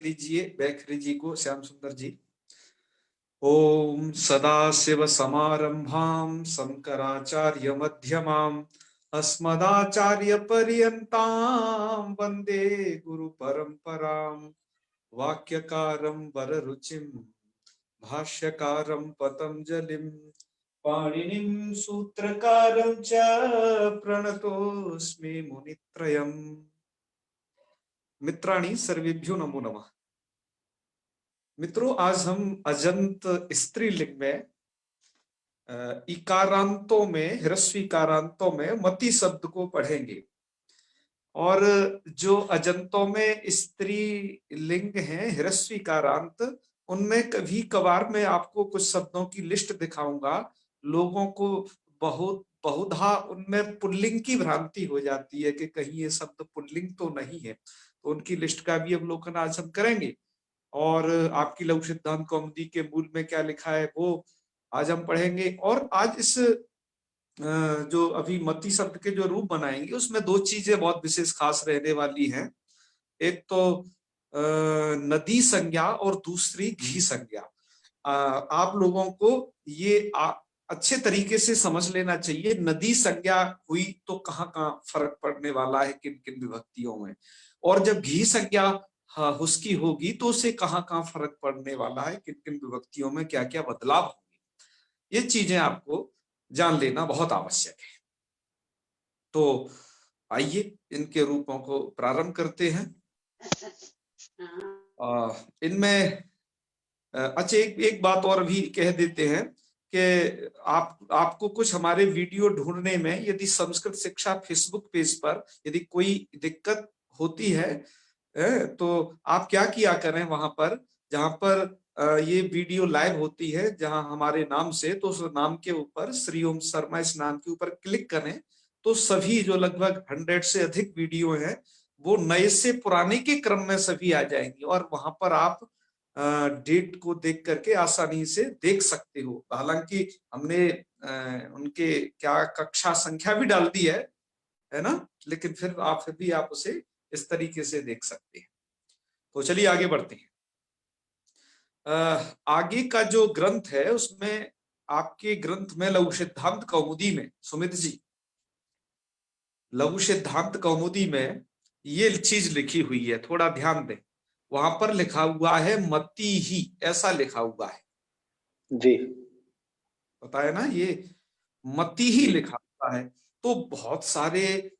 लीजिए बैखरी जी को, श्याम सुंदर जी। ओम सदाशिव समारंभां शंकराचार्य मध्यमाम् अस्मदाचार्य पर्यन्तां वंदे गुरु परंपराम्। वाक्यकारं वररुचिं भाष्यकारं पतंजलिं पाणिनिं सूत्रकारं च प्रणतोऽस्मि मुनित्रयम्। मित्राणि सर्वेभ्यो नमो नमः। मित्रों, आज हम अजंत स्त्रीलिंग में इकारांतों में, ह्रस्वीकारांतों में मति शब्द को पढ़ेंगे। और जो अजंतों में स्त्री लिंग हैं ह्रस्वीकारांत, उनमें कभी कभार मैं आपको कुछ शब्दों की लिस्ट दिखाऊंगा। लोगों को बहुधा उनमें पुल्लिंग की भ्रांति हो जाती है कि कहीं ये शब्द पुल्लिंग तो नहीं है, तो उनकी लिस्ट का भी अवलोकन आज हम करेंगे। और आपकी लघु सिद्धांत कौमुदी के मूल में क्या लिखा है वो आज हम पढ़ेंगे। और आज इस जो अभी मति शब्द के जो रूप बनाएंगे उसमें दो चीजें बहुत विशेष खास रहने वाली हैं। एक तो नदी संज्ञा और दूसरी घी संज्ञा। आप लोगों को ये अच्छे तरीके से समझ लेना चाहिए। नदी संज्ञा हुई तो कहाँ कहाँ फर्क पड़ने वाला है, किन किन विभक्तियों में, और जब घी संज्ञा उसकी होगी तो उसे कहाँ कहाँ फर्क पड़ने वाला है, किन किन विभक्तियों में क्या क्या बदलाव होंगे। ये चीजें आपको जान लेना बहुत आवश्यक है। तो आइए इनके रूपों को प्रारंभ करते हैं। इनमें अच्छा एक बात और भी कह देते हैं कि आपको कुछ हमारे वीडियो ढूंढने में यदि संस्कृत शिक्षा फेसबुक पेज पर यदि कोई दिक्कत होती है तो आप क्या किया करें, वहां पर जहां पर ये वीडियो लाइव होती है जहां हमारे नाम से, तो उस नाम के ऊपर श्री ओम शर्मा इस नाम के ऊपर क्लिक करें तो सभी जो लगभग 100 से अधिक वीडियो हैं वो नए से पुराने के क्रम में सभी आ जाएंगी और वहां पर आप डेट को देख करके आसानी से देख सकते हो। हालांकि हमने उनके क्या कक्षा संख्या भी डाल दी है ना, लेकिन फिर भी आप उसे इस तरीके से देख सकते हैं। तो चलिए आगे बढ़ते हैं। आगे का जो ग्रंथ है उसमें आपके ग्रंथ में लघु सिद्धांत कौमुदी में, सुमित जी, लघु सिद्धांत कौमुदी में ये चीज लिखी हुई है, थोड़ा ध्यान दें। वहां पर लिखा हुआ है मति ही, ऐसा लिखा हुआ है जी, पता है ना, ये मति ही लिखा हुआ है। तो बहुत सारे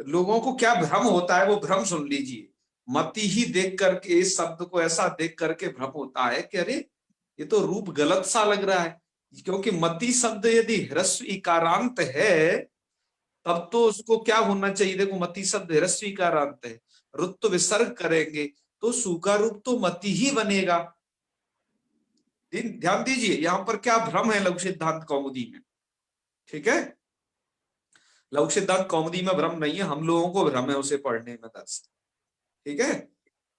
लोगों को क्या भ्रम होता है वो भ्रम सुन लीजिए। मति ही देख करके, इस शब्द को ऐसा देख करके भ्रम होता है कि अरे ये तो रूप गलत सा लग रहा है, क्योंकि मति शब्द यदि ह्रस्व इकारांत है तब तो उसको क्या होना चाहिए। देखो मति शब्द ह्रस्व इकारांत है, रुत्व विसर्ग करेंगे तो सूखा रूप तो मति ही बनेगा। ध्यान दीजिए यहां पर क्या भ्रम है लघु सिद्धांत कौमुदी में। ठीक है, लघु सिद्धांत कौमुदी में भ्रम नहीं है, हम लोगों को भ्रम है उसे पढ़ने में दर्शन। ठीक है,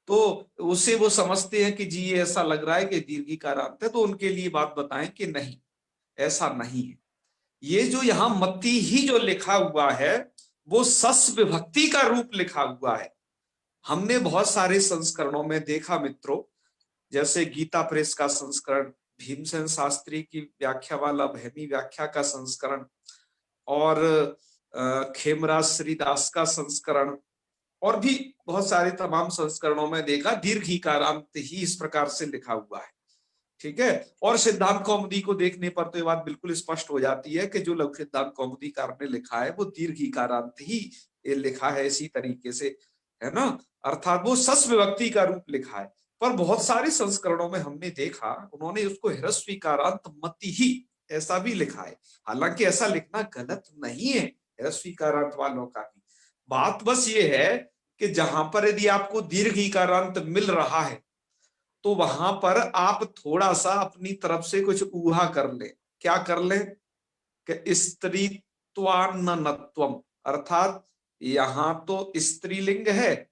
तो उसे वो समझते हैं कि जी ये ऐसा लग रहा है कि दीर्घिकारांत है, तो उनके लिए बात बताएं कि नहीं, ऐसा नहीं है। ये जो यहाँ मति ही जो लिखा हुआ है वो सस विभक्ति का रूप लिखा हुआ है। हमने बहुत सारे संस्करणों में देखा मित्रों, जैसे गीता प्रेस का संस्करण, भीमसेन शास्त्री की व्याख्या वाला भैमी व्याख्या का संस्करण, और खेमराज श्रीदास का संस्करण, और भी बहुत सारे तमाम संस्करणों में देखा दीर्घिकारांत ही इस प्रकार से लिखा हुआ है। ठीक है, और सिद्धांत कौमुदी को देखने पर तो ये बात बिल्कुल स्पष्ट हो जाती है कि जो लघु सिद्धांत कौमुदीकार ने लिखा है वो दीर्घिकारांत ही लिखा है इसी तरीके से, है ना, अर्थात वो सस विभक्ति का रूप लिखा है। पर बहुत सारे संस्करणों में हमने देखा उन्होंने उसको ह्रस्वीकारांत मति ही ऐसा भी लिखा है। हालांकि ऐसा लिखना गलत नहीं है ह्रस्वीकारांत वालों का भी। बात बस ये है कि जहां पर यदि आपको दीर्घिकारांत मिल रहा है तो वहां पर आप थोड़ा सा अपनी तरफ से कुछ ऊहा कर ले। क्या कर ले कि स्त्रीत्वान्नत्वम, अर्थात यहां तो स्त्रीलिंग है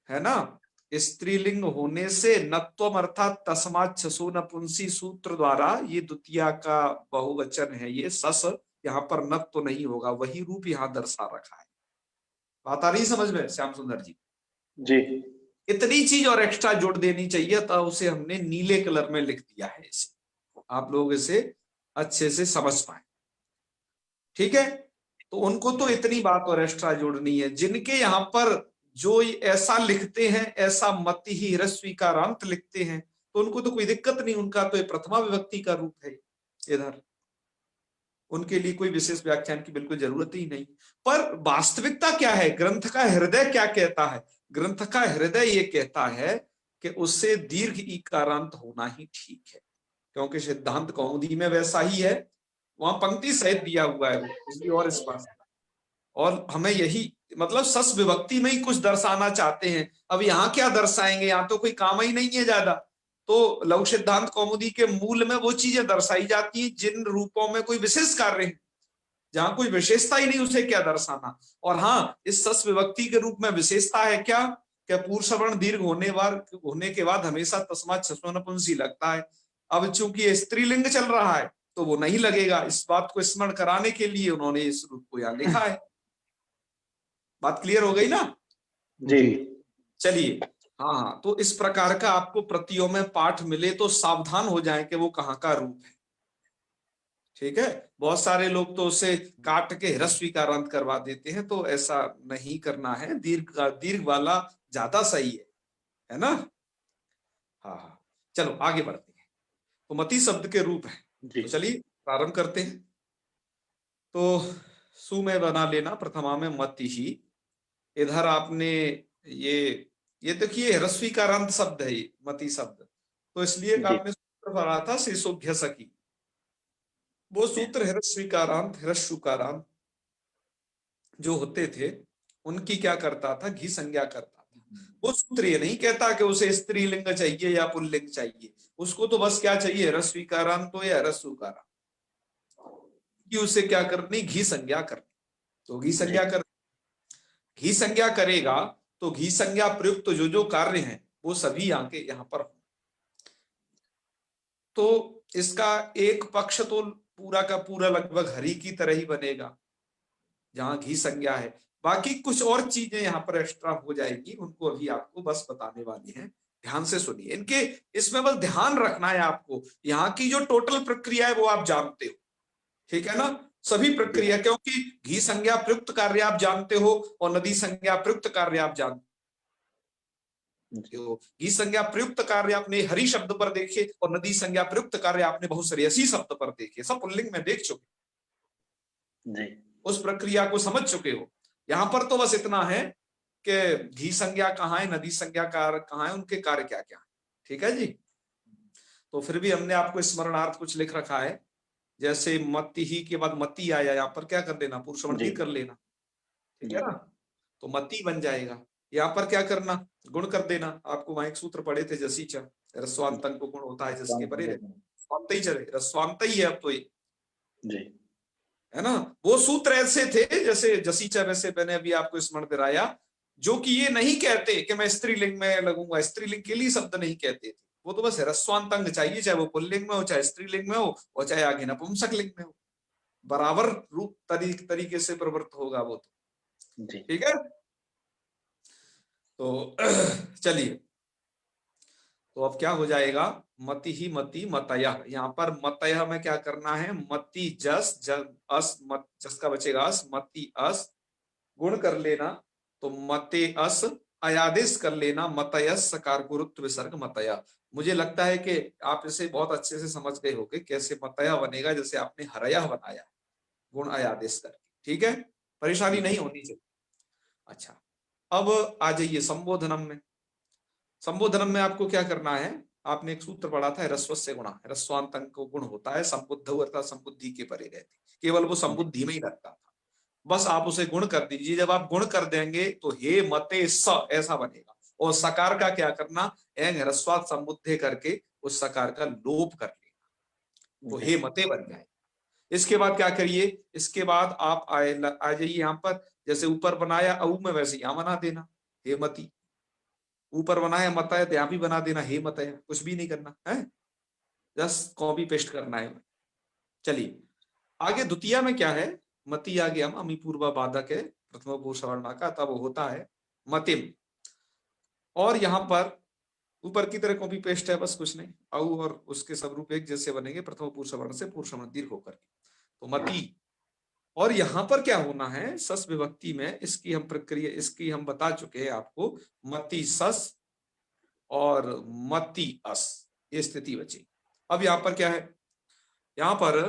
ना, स्त्रीलिंग होने से नत्वम अर्थात तस्मात् छसो नपुंसी सूत्र द्वारा ये द्वितीया का बहुवचन है, ये सस, यहाँ पर नत्व तो नहीं होगा, वही रूप यहाँ दर्शा रखा है। बात आ रही समझ में श्याम सुंदर जी? जी, इतनी चीज और एक्स्ट्रा जोड़ देनी चाहिए, तो उसे हमने नीले कलर में लिख दिया है। इसे आप लोग इसे अच्छे से समझ पाए, ठीक है। तो उनको तो इतनी बात और एक्स्ट्रा जोड़नी है। जिनके यहाँ पर जो ऐसा लिखते हैं, ऐसा मति ही ह्रस्वीकारांत लिखते हैं, तो उनको तो कोई दिक्कत नहीं, उनका तो ये प्रथमा विभक्ति का रूप है इधर, उनके लिए कोई विशेष व्याख्यान की बिल्कुल जरूरत ही नहीं। पर वास्तविकता क्या है, ग्रंथ का हृदय क्या कहता है? ग्रंथ का हृदय ये कहता है कि उससे दीर्घ ईकारांत होना ही ठीक है, क्योंकि सिद्धांत कौमुदी में वैसा ही है, वहां पंक्ति सहित दिया हुआ है वो, इसलिए और स्पष्ट। और हमें यही मतलब सस विभक्ति में ही कुछ दर्शाना चाहते हैं। अब यहाँ क्या दर्शाएंगे, यहाँ तो कोई काम ही नहीं है ज्यादा। तो लघु सिद्धांत कौमुदी के मूल में वो चीजें दर्शाई जाती हैं जिन रूपों में कोई विशेष कार्य है, जहां कोई विशेषता ही नहीं उसे क्या दर्शाना। और हाँ, इस सस विभक्ति के रूप में विशेषता है क्या पुरुष सवर्ण दीर्घ होने के बाद हमेशा तस्मात् छस्व नपुंसी लगता है। अब चूंकि स्त्रीलिंग चल रहा है तो वो नहीं लगेगा। इस बात को स्मरण कराने के लिए उन्होंने इस रूप को यहाँ लिखा है। बात क्लियर हो गई ना जी। चलिए, हाँ हाँ, तो इस प्रकार का आपको प्रतियों में पाठ मिले तो सावधान हो जाएं कि वो कहाँ का रूप है, ठीक है। बहुत सारे लोग तो उसे काट के ह्रस्वीकारांत करवा देते हैं, तो ऐसा नहीं करना है। दीर्घ वाला ज्यादा सही है ना। हाँ हाँ, चलो आगे बढ़ते हैं। तो मति शब्द के रूप है, तो चलिए प्रारंभ करते हैं। तो सु में बना लेना प्रथमा में मति ही। इधर आपने ये देखिए ह्रस्वीकारांत शब्द है ये मति शब्द, तो इसलिए आपने सूत्र पढ़ा था शेषोभ्य सकी, वो सूत्र ह्रस्वीकारांत ह्रस्वकारांत जो होते थे उनकी क्या करता था, घी संज्ञा करता था। वो सूत्र ये नहीं कहता कि उसे स्त्रीलिंग चाहिए या पुल्लिंग चाहिए, उसको तो बस क्या चाहिए, ह्रस्वीकारांत तो या ह्रस्वकारांत, कि उसे क्या करनी, घी संज्ञा करनी। तो घी संज्ञा कर, घी संज्ञा करेगा तो घी संज्ञा प्रयुक्त तो जो कार्य हैं वो सभी आके यहाँ पर। तो इसका एक पक्ष तो पूरा का पूरा लगभग हरि की तरह ही बनेगा जहां घी संज्ञा है। बाकी कुछ और चीजें यहाँ पर एक्स्ट्रा हो जाएगी, उनको अभी आपको बस बताने वाली हैं। ध्यान से सुनिए इनके, इसमें बस ध्यान रखना है आपको। यहाँ की जो टोटल प्रक्रिया है वो आप जानते हो, ठीक है ना, सभी प्रक्रिया, क्योंकि घी संज्ञा प्रयुक्त कार्य आप जानते हो और नदी संज्ञा प्रयुक्त कार्य आप जानते हो। घी संज्ञा प्रयुक्त कार्य आपने हरि शब्द पर देखे और नदी संज्ञा प्रयुक्त कार्य आपने बहुत श्रेयसी शब्द पर देखे, सब पुल्लिंग में देख चुके, उस प्रक्रिया को समझ चुके हो। यहां पर तो बस इतना है कि घी संज्ञा कहाँ है, नदी संज्ञा कहाँ है, उनके कार्य क्या क्या है, ठीक है जी। तो फिर भी हमने आपको स्मरणार्थ कुछ लिख रखा है, जैसे मति ही के बाद मति आया, यहाँ पर क्या कर देना, पुरुष वृद्धि कर लेना, ठीक है ना, तो मति बन जाएगा। यहाँ पर क्या करना, गुण कर देना। आपको वहां एक सूत्र पढ़े थे, जसी च रस्वांतन को गुण होता है जिसके परे रहे, ही चले, रस्वांत ही है अब तो ये, है ना। वो सूत्र ऐसे थे जैसे जसीचा, वैसे मैंने अभी आपको स्मरण दिलाया, जो कि ये नहीं कहते कि मैं स्त्रीलिंग में लगूंगा, स्त्रीलिंग के लिए शब्द नहीं कहते थे। वो तो बस ह्रस्वांतंग चाहिए, चाहे वो पुल्लिंग में हो, चाहे स्त्रीलिंग में हो, और चाहे आगे नपुंसक लिंग में हो, बराबर रूप तरीके से प्रवृत्त होगा वो तो, ठीक है। तो चलिए, तो अब क्या हो जाएगा, मति ही मति मतयः। यहाँ पर मतयः में क्या करना है, मति जस अस, जस का बचेगा अस, मति अस, गुण कर लेना, तो मते अस, अयादेश कर लेना, मतयस सकार गुरुत्व विसर्ग मतया। मुझे लगता है कि आप इसे बहुत अच्छे से समझ गए होंगे कैसे मतया बनेगा, जैसे आपने हरया बनाया, गुण अयादेश करके, ठीक है, परेशानी नहीं होनी चाहिए। अच्छा, अब आ जाइए संबोधनम में। संबोधनम में आपको क्या करना है, आपने एक सूत्र पढ़ा था, रस्व से गुणा, रस्वांतंक को गुण होता है, संबुद्ध अर्थात संबुद्धि के परे रहती, केवल वो संबुद्धि में ही रखता था, बस आप उसे गुण कर दीजिए। जब आप गुण कर देंगे तो हे मते स ऐसा बनेगा, और सकार का क्या करना, एंग ह्रस्वात संबुद्धे करके उस सकार का लोप कर लेना, तो हे मते बन जाए। इसके बाद क्या करिए, इसके बाद आप आ जाइए यहाँ पर, जैसे ऊपर बनाया अऊ में वैसे यहां बना देना, हे मती। ऊपर बनाया मतय, यहाँ भी बना देना हे मतय, कुछ भी नहीं करना है, जस्ट कॉपी पेस्ट करना है। चलिए आगे द्वितीय में क्या है, मति आ गया, अमी पूर्वा बाधक है, प्रथम पुरुष सवर्णा का, तब होता है मतिम। और यहाँ पर ऊपर की तरह कॉपी पेस्ट है, बस कुछ नहीं। औ और उसके सब रूप एक जैसे बनेंगे प्रथम पुरुष सवर्ण से पुरुष सवर्ण दीर्घ होकर के, तो मती। और यहाँ पर क्या होना है, सस विभक्ति में इसकी हम प्रक्रिया, इसकी हम बता चुके हैं आपको, मती सस और मती अस, ये स्थिति बची। अब यहाँ पर क्या है, यहाँ पर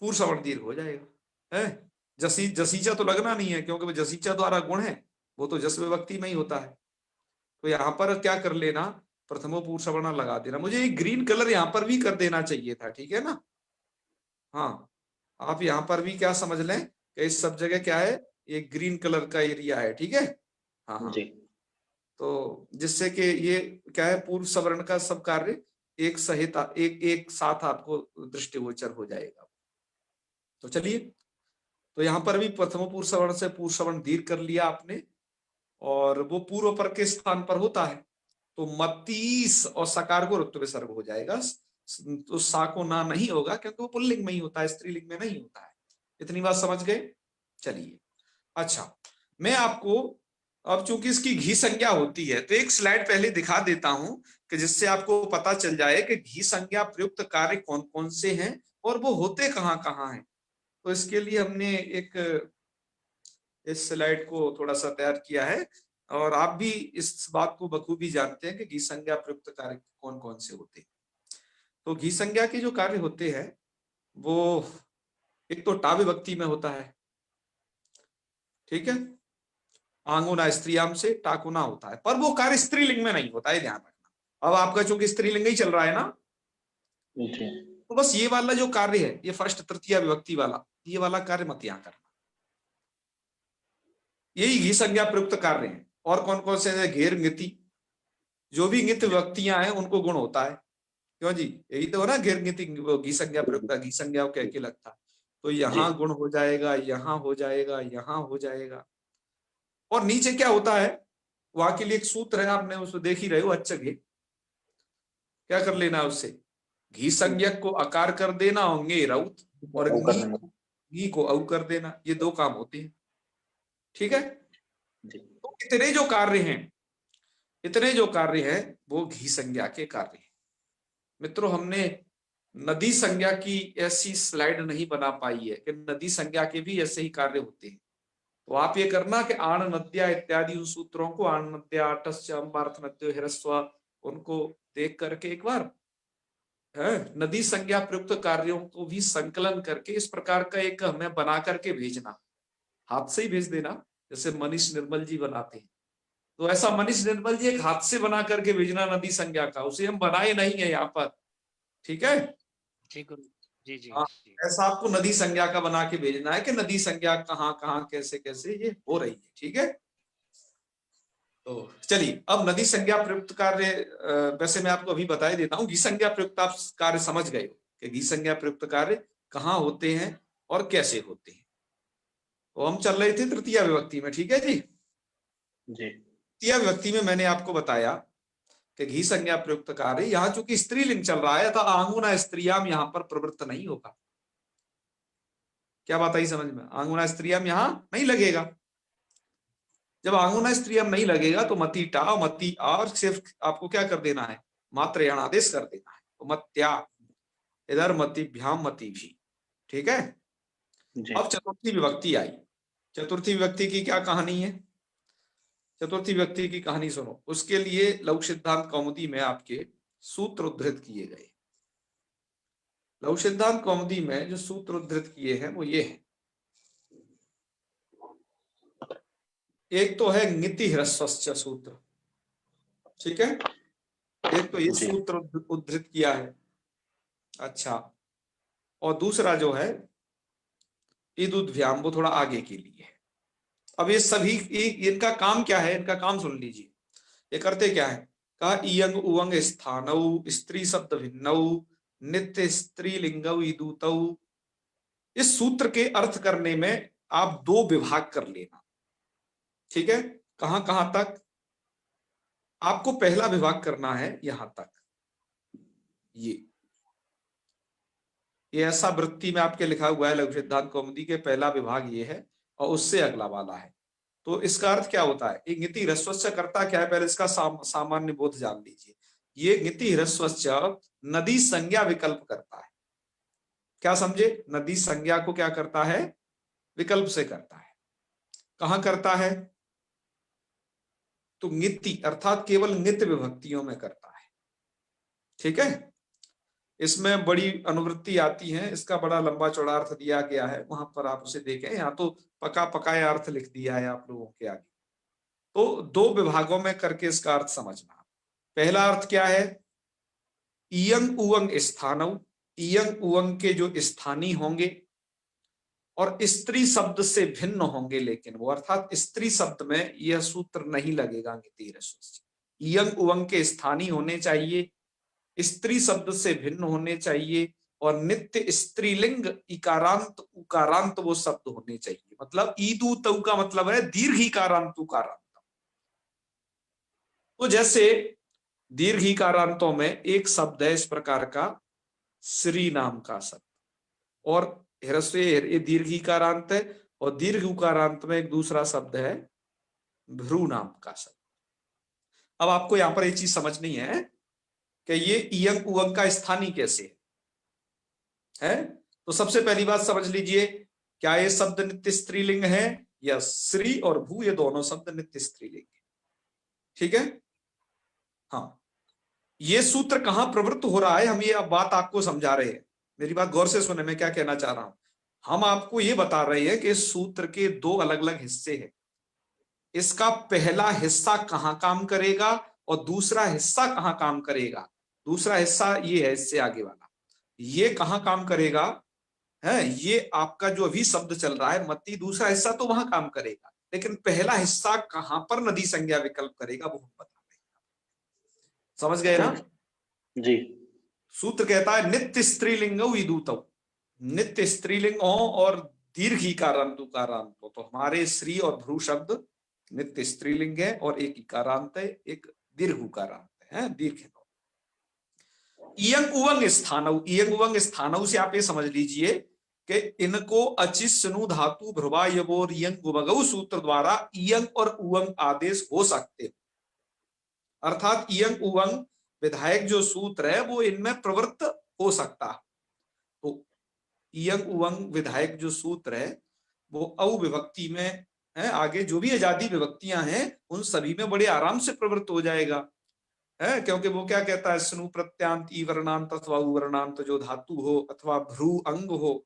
पूर्व सवर्ण दीर्घ हो जाएगा है। जसीचा तो लगना नहीं है, क्योंकि वो जसीचा द्वारा गुण है, वो तो जस विभक्ति में ही होता है। तो यहाँ पर क्या कर लेना, प्रथमो पूर्व सवर्ण लगा देना। मुझे एक ग्रीन कलर यहाँ पर भी कर देना चाहिए था, ठीक है ना। हाँ, आप यहाँ पर भी क्या समझ लें कि इस सब जगह क्या है, ये ग्रीन कलर का एरिया है, ठीक है। हाँ हाँ, तो जिससे कि ये क्या है, पूर्व सवर्ण का सब कार्य एक सहित एक साथ आपको दृष्टिगोचर हो जाएगा। तो चलिए, तो यहाँ पर भी प्रथम पूर्व सवर्ण से पूर्व सवर्ण दीर्घ कर लिया आपने, और वो पूर्व पर के स्थान पर होता है, तो मतीस और सकार को ऋत्व विसर्ग हो जाएगा। तो सा को ना नहीं होगा, क्योंकि वो पुल्लिंग में ही होता है, स्त्रीलिंग में नहीं होता है। इतनी बात समझ गए। चलिए, अच्छा, मैं आपको अब चूंकि इसकी घी संज्ञा होती है, तो एक स्लाइड पहले दिखा देता हूं कि जिससे आपको पता चल जाए कि घी संज्ञा प्रयुक्त कार्य कौन कौन से हैं और वो होते कहाँ कहाँ हैं। तो इसके लिए हमने एक इस स्लाइड को थोड़ा सा तैयार किया है, और आप भी इस बात को बखूबी जानते हैं कि घी संज्ञा प्रयुक्त कार्य कौन कौन से होते हैं। तो घी संज्ञा के जो कार्य होते हैं वो एक तो टा विभक्ति में होता है, ठीक है। आंगुना स्त्रीयाम से टाकुना होता है, पर वो कार्य स्त्रीलिंग में नहीं होता है, ध्यान रखना। अब आपका चूंकि स्त्रीलिंग ही चल रहा है ना, तो बस ये वाला जो कार्य है, ये फर्स्ट तृतीया विभक्ति वाला, ये वाला कार्य मत यहाँ करना। यही घी संज्ञा प्रयुक्त कार्य है। और कौन कौन से हैं, घेर ङिति, जो भी ङित विभक्तियां हैं उनको गुण होता है, क्यों जी, यही तो है ना, घेर ङिति घी संज्ञा प्रयुक्त, घी संज्ञा कह के लगता। तो यहाँ गुण हो जाएगा, यहाँ हो जाएगा, यहाँ हो जाएगा। और नीचे क्या होता है, वहां के लिए एक सूत्र है, आपने उसको देख ही रहे हो, अच्छा घी क्या कर लेना है उससे, घी संज्ञक को आकार कर देना, होंगे राउत, और घी को औ कर देना, ये दो काम होते हैं, ठीक है। तो इतने जो कार्य हैं, इतने जो कार्य हैं वो घी संज्ञा के कार्य हैं। मित्रों, हमने नदी संज्ञा की ऐसी स्लाइड नहीं बना पाई है कि नदी संज्ञा के भी ऐसे ही कार्य होते हैं। तो आप ये करना कि आण नद्या इत्यादि उन सूत्रों को, आण नद्या अटस्य अम्बार्थ नद्यो हिरस्व, उनको देख करके एक बार है नदी संज्ञा प्रयुक्त कार्यों को भी संकलन करके इस प्रकार का एक हमें बना करके भेजना, हाथ से ही भेज देना, जैसे मनीष निर्मल जी बनाते हैं। तो ऐसा मनीष निर्मल जी एक हाथ से बना करके भेजना नदी संज्ञा का, उसे हम बनाए नहीं है यहाँ पर, ठीक है। जी जी हाँ, ऐसा आपको नदी संज्ञा का बना के भेजना है कि नदी संज्ञा कहाँ कहाँ कैसे कैसे ये हो रही है, ठीक है। तो चलिए, अब नदी संज्ञा प्रयुक्त कार्य, वैसे मैं आपको अभी बता ही देता हूँ, घी संज्ञा प्रयुक्त आप कार्य समझ गए हो कि घी संज्ञा प्रयुक्त कार्य कहाँ होते हैं और कैसे होते हैं। तो हम चल रहे थे तृतीया विभक्ति में, ठीक है जी। तृतीया विभक्ति में मैंने आपको बताया कि घी संज्ञा प्रयुक्त कार्य, यहाँ चूंकि स्त्रीलिंग चल रहा है, तो आंगुना स्त्रियाम यहाँ पर प्रवृत्त नहीं होगा। क्या बात आई समझ में, आंगुना स्त्रियाम यहाँ नहीं लगेगा। जब आंगुना स्त्रियम नहीं लगेगा तो मती टा मती और सिर्फ आपको क्या कर देना है, मात्र यणादेश कर देना है, तो मत्या, इधर मतिभ्याम मती भी, ठीक है। अब चतुर्थी विभक्ति आई। चतुर्थी विभक्ति की क्या कहानी है, चतुर्थी विभक्ति की कहानी सुनो। उसके लिए लघु सिद्धांत कौमुदी में आपके सूत्र उद्धृत किए गए। लघु सिद्धांत कौमुदी में जो सूत्र उद्धृत किए हैं वो ये है, एक तो है ङिति ह्रस्वस्य सूत्र, ठीक है, एक तो ये सूत्र उद्धृत किया है। अच्छा, और दूसरा जो है ईदुद्भ्याम, वो थोड़ा आगे के लिए है। अब ये सभी इनका काम क्या है, इनका काम सुन लीजिए। ये करते क्या है, कहा इयंग उवंग स्थानौ स्त्री शब्द भिन्नौ नित्य स्त्रीलिंगौ ईदूतौ। इस सूत्र के अर्थ करने में आप दो विभाग कर लेना, ठीक है। कहां कहां तक, आपको पहला विभाग करना है यहां तक, ये ऐसा वृत्ति में आपके लिखा हुआ है लघु सिद्धांत कौमुदी के, पहला विभाग ये है और उससे अगला वाला है। तो इसका अर्थ क्या होता है? ये ङिति ह्रस्वस्य करता क्या है, पहले इसका सामान्य बोध जान लीजिए। ये ङिति ह्रस्वस्य नदी संज्ञा विकल्प करता है। क्या समझे? नदी संज्ञा को क्या करता है? विकल्प से करता है। कहां करता है? तो ङिति अर्थात केवल ङित विभक्तियों में करता है। ठीक है, इसमें बड़ी अनुवृत्ति आती है, इसका बड़ा लंबा चौड़ा अर्थ दिया गया है, वहां पर आप उसे देखें। यहाँ तो पका पकाया अर्थ लिख दिया है आप लोगों के आगे। तो दो विभागों में करके इसका अर्थ समझना। पहला अर्थ क्या है? इयंग उवंग स्थानव, इयंग उवंग के जो स्थानीय होंगे और स्त्री शब्द से भिन्न होंगे, लेकिन वो अर्थात स्त्री शब्द में यह सूत्र नहीं लगेगा ङिति ह्रस्वस्य। इयंग उवंग के स्थानीय होने चाहिए, स्त्री शब्द से भिन्न होने चाहिए, और नित्य स्त्रीलिंग इकारांत उकारांत वो शब्द होने चाहिए। मतलब ईदू तऊ का मतलब है दीर्घ इकारांत उकारांत। तो जैसे दीर्घ इकारांतों में एक शब्द है इस प्रकार का श्री नाम का शब्द, और ह्रस्व ये दीर्घ इकारांत है, और दीर्घ उकारांत में एक दूसरा शब्द है भ्रू नाम का शब्द। अब आपको यहां पर एक चीज समझनी है कि ये इयंग उवंग का स्थानीय कैसे है। तो सबसे पहली बात समझ लीजिए, क्या ये शब्द नित्य स्त्रीलिंग है? या श्री और भू ये दोनों शब्द नित्य स्त्रीलिंग है। ठीक है, हाँ। ये सूत्र कहां प्रवृत्त हो रहा है, हम ये अब बात आपको समझा रहे हैं। मेरी बात गौर से सुने, मैं क्या कहना चाह रहा हूं। हम आपको ये बता रहे हैं कि इस सूत्र के दो अलग अलग हिस्से हैं। इसका पहला हिस्सा कहां काम करेगा और दूसरा हिस्सा कहां काम करेगा। दूसरा हिस्सा ये है, इससे आगे वाला, ये कहां काम करेगा है? ये आपका जो अभी शब्द चल रहा है मति, दूसरा हिस्सा तो वहां काम करेगा, लेकिन पहला हिस्सा कहां पर नदी संज्ञा विकल्प करेगा वो हम बता रहे हैं। समझ गए ना? जी। सूत्र कहता है नित्य स्त्रीलिंग विदूतव, नित्य स्त्रीलिंग और दीर्घ इकारांत उकारांत। तो हमारे श्री और भ्रू शब्द नित्य स्त्रीलिंग है, और एक इकारांत है, एक दीर्घ उकारांत है, दीर्घ। इयंग उवंग स्थानव, इयंग उवंग स्थानव से आप ये समझ लीजिए कि इनको अचित सनु धातु भ्रुवा यवोर इयंग उवगौ सूत्र द्वारा इयंग और उवंग आदेश हो सकते। अर्थात इयंग उवंग विधायक जो सूत्र है वो इनमें प्रवृत्त हो सकता। तो इयंग उवंग विधायक जो सूत्र है वो औ विभक्ति में है, आगे जो भी आजादी विभक्तियां हैं उन सभी में बड़े आराम से प्रवृत्त हो जाएगा है, क्योंकि वो क्या कहता है, स्नु प्रत्यांत ई वर्णांत अथवा उवर्णांत जो धातु हो अथवा भ्रू अंग हो,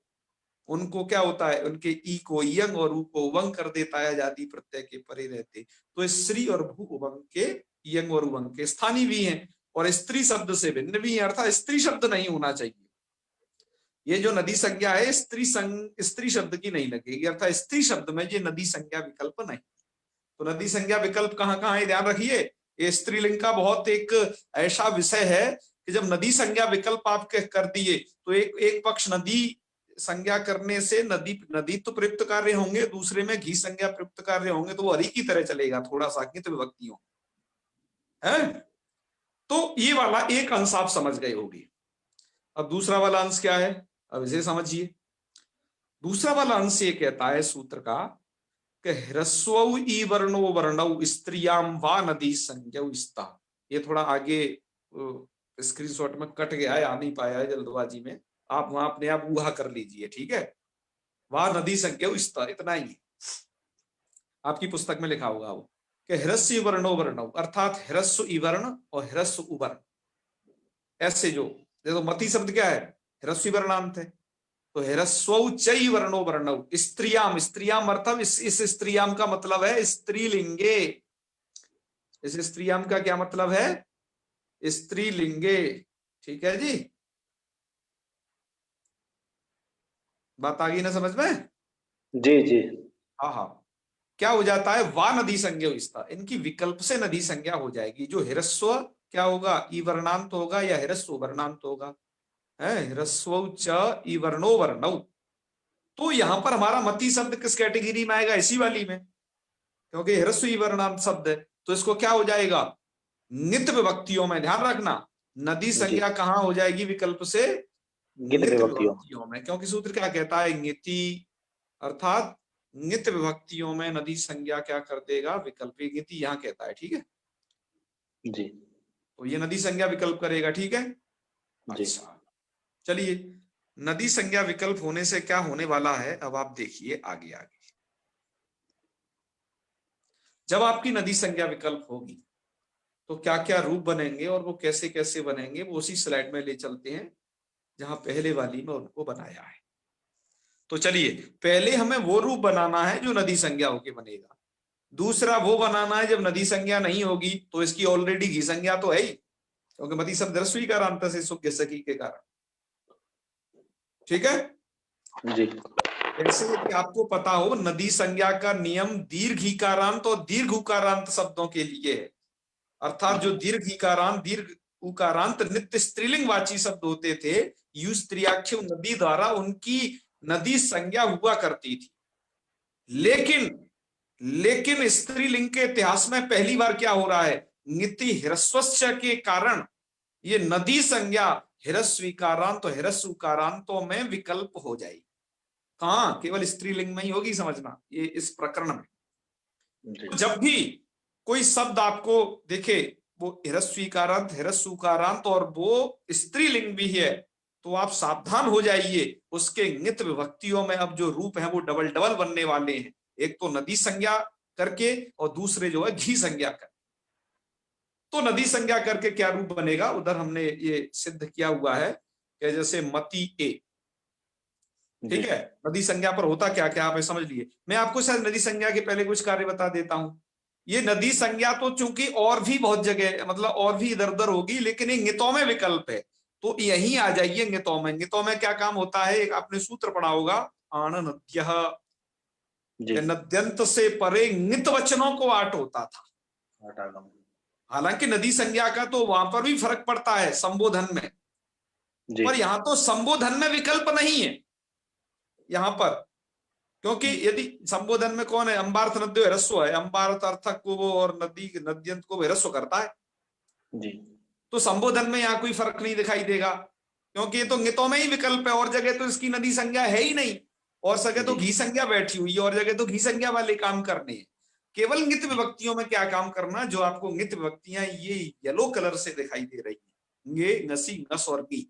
उनको क्या होता है, उनके ई को यंग और ऊ को उवंग कर देता है, आजादी प्रत्यय के परे रहते। तो इस श्री और भू उवंग के यंग और उवंग के स्थानीय भी हैं और स्त्री शब्द से भिन्न भी है, अर्थात स्त्री शब्द नहीं होना चाहिए। ये जो नदी संज्ञा है स्त्री शब्द की नहीं लगेगी, अर्थात स्त्री शब्द में ये नदी संज्ञा विकल्प नहीं। तो नदी संज्ञा विकल्प कहाँ कहाँ है ध्यान रखिए। ये स्त्रीलिंग का बहुत एक ऐसा विषय है कि जब नदी संज्ञा विकल्प आप कर दिए तो एक पक्ष नदी संज्ञा करने से नदी तो प्रयुक्त कार्य होंगे, दूसरे में घी संज्ञा प्रयुक्त कार्य होंगे, तो वो हरि की तरह चलेगा, थोड़ा सा तो विभक्तियों है। तो ये वाला एक अंश आप समझ गए होगी। अब दूसरा वाला अंश क्या है, अब इसे समझिए। दूसरा वाला अंश ये कहता है सूत्र का कि ह्रस्वौ ई वर्णो वर्णौ स्त्रियाम वा नदी संज्ञौ स्ता। ये थोड़ा आगे स्क्रीनशॉट में कट गया है, आ नहीं पाया है जल्दबाजी में, आप वहां अपने आप ऊहा कर लीजिए, ठीक है। वा नदी संज्ञौ स्ता, इतना ही आपकी पुस्तक में लिखा होगा वो कि ह्रस्व वर्णो वर्णौ, अर्थात ह्रस्व ई वर्ण और ह्रस्व उवर्ण, ऐसे जो देखो मति शब्द क्या है, ह्रस्व वर्णांत है, तो ह्रस्वौ चै वर्णो वर्णौ स्त्रियाम, स्त्रियाम अर्थात इस स्त्रियाम का मतलब है स्त्रीलिंगे। इस स्त्रियाम का क्या मतलब है, स्त्रीलिंगे। ठीक है जी, बात आ गई ना समझ में? जी जी। हाँ हाँ, क्या हो जाता है, वा नदी संज्ञा विस्ता, इनकी विकल्प से नदी संज्ञा हो जाएगी। जो ह्रस्व क्या होगा, ई वर्णांत होगा या ह्रस्व वर्णांत होगा, है ह्रस्वौ च ई वर्णो वर्णौ। तो यहां पर हमारा मति शब्द किस कैटेगरी में आएगा, इसी वाली में, क्योंकि ह्रस्व ई वर्णांत शब्द है, तो इसको क्या हो जाएगा, नित्य विभक्तियों में। ध्यान रखना, नदी संज्ञा कहां हो जाएगी विकल्प से, नित्य विभक्तियों में, क्योंकि सूत्र क्या कहता है, ङिति अर्थात नित विभक्तियों में नदी संज्ञा क्या कर देगा, विकल्प गिति यहाँ कहता है, ठीक है। जी तो ये नदी संज्ञा विकल्प करेगा, ठीक है। जी अच्छा चलिए, नदी संज्ञा विकल्प होने से क्या होने वाला है, अब आप देखिए आगे आगे। जब आपकी नदी संज्ञा विकल्प होगी तो क्या क्या रूप बनेंगे और वो कैसे कैसे बनेंगे, वो उसी स्लाइड में ले चलते हैं जहां पहले वाली में उनको बनाया है। तो चलिए, पहले हमें वो रूप बनाना है जो नदी संज्ञा होके बनेगा। दूसरा वो बनाना है जब नदी संज्ञा नहीं होगी तो इसकी ऑलरेडी घी संज्ञा तो है ही, क्योंकि मति शब्द ह्रस्वी का अंत से सुख सकी के कारण, ठीक है। जी जैसे कि आपको पता हो, नदी संज्ञा का नियम दीर्घ ईकारांत और दीर्घ उकारांत शब्दों के लिए है। अर्थात जो दीर्घ ईकारांत दीर्घ उकारांत नित्य स्त्रीलिंग वाची शब्द होते थे, यु स्त्रियाख्य नदी द्वारा उनकी नदी संज्ञा हुआ करती थी। लेकिन स्त्रीलिंग के इतिहास में पहली बार क्या हो रहा है, नीति ह्रस्वस्य के कारण ये नदी संज्ञा ह्रस्वीकारांत तो ह्रस्वकारांतों में विकल्प हो जाएगी। कहां, केवल स्त्रीलिंग में ही होगी, समझना ये इस प्रकरण में। जी जब भी कोई शब्द आपको देखे वो ह्रस्वीकारांत ह्रस्वकारांत और वो स्त्रीलिंग भी है, तो आप सावधान हो जाइए, उसके नित विभक्तियों में अब जो रूप है वो डबल डबल बनने वाले हैं। एक तो नदी संज्ञा करके और दूसरे जो है घी संज्ञा कर। तो नदी संज्ञा करके क्या रूप बनेगा, उधर हमने ये सिद्ध किया हुआ है कि जैसे मती ए, ठीक है। नदी संज्ञा पर होता क्या क्या आप समझ लिए। मैं आपको शायद नदी संज्ञा के पहले कुछ कार्य बता देता हूं। ये नदी संज्ञा तो चूंकि और भी बहुत जगह मतलब और भी इधर उधर होगी, लेकिन ये ङितों में विकल्प है, तो यहीं आ जाइए ङितों में। ङितों में क्या काम होता है, एक आपने सूत्र पढ़ा होगा, आण नद्यः, जी नद्यंत से परे ङित वचनों को आट होता था। हालांकि नदी संज्ञा का तो वहां पर भी फर्क पड़ता है संबोधन में, जी पर यहां तो संबोधन में विकल्प नहीं है यहां पर। क्योंकि यदि संबोधन में कौन है, अंबार्थ नद्यो ह्रस्व है, अंबार्थ अर्थक को वो और नदी नद्यंत को ह्रस्व करता है। जी तो संबोधन में यहाँ कोई फर्क नहीं दिखाई देगा, क्योंकि ये तो ङितों में ही विकल्प है, और जगह तो इसकी नदी संज्ञा है ही नहीं, और जगह तो घी संज्ञा बैठी हुई है, और जगह तो घी संज्ञा वाले काम करने हैं। केवल ङित विभक्तियों में क्या काम करना, जो आपको ङित विभक्तियां ये येलो कलर से दिखाई दे रही है, ये नसी नस और गी,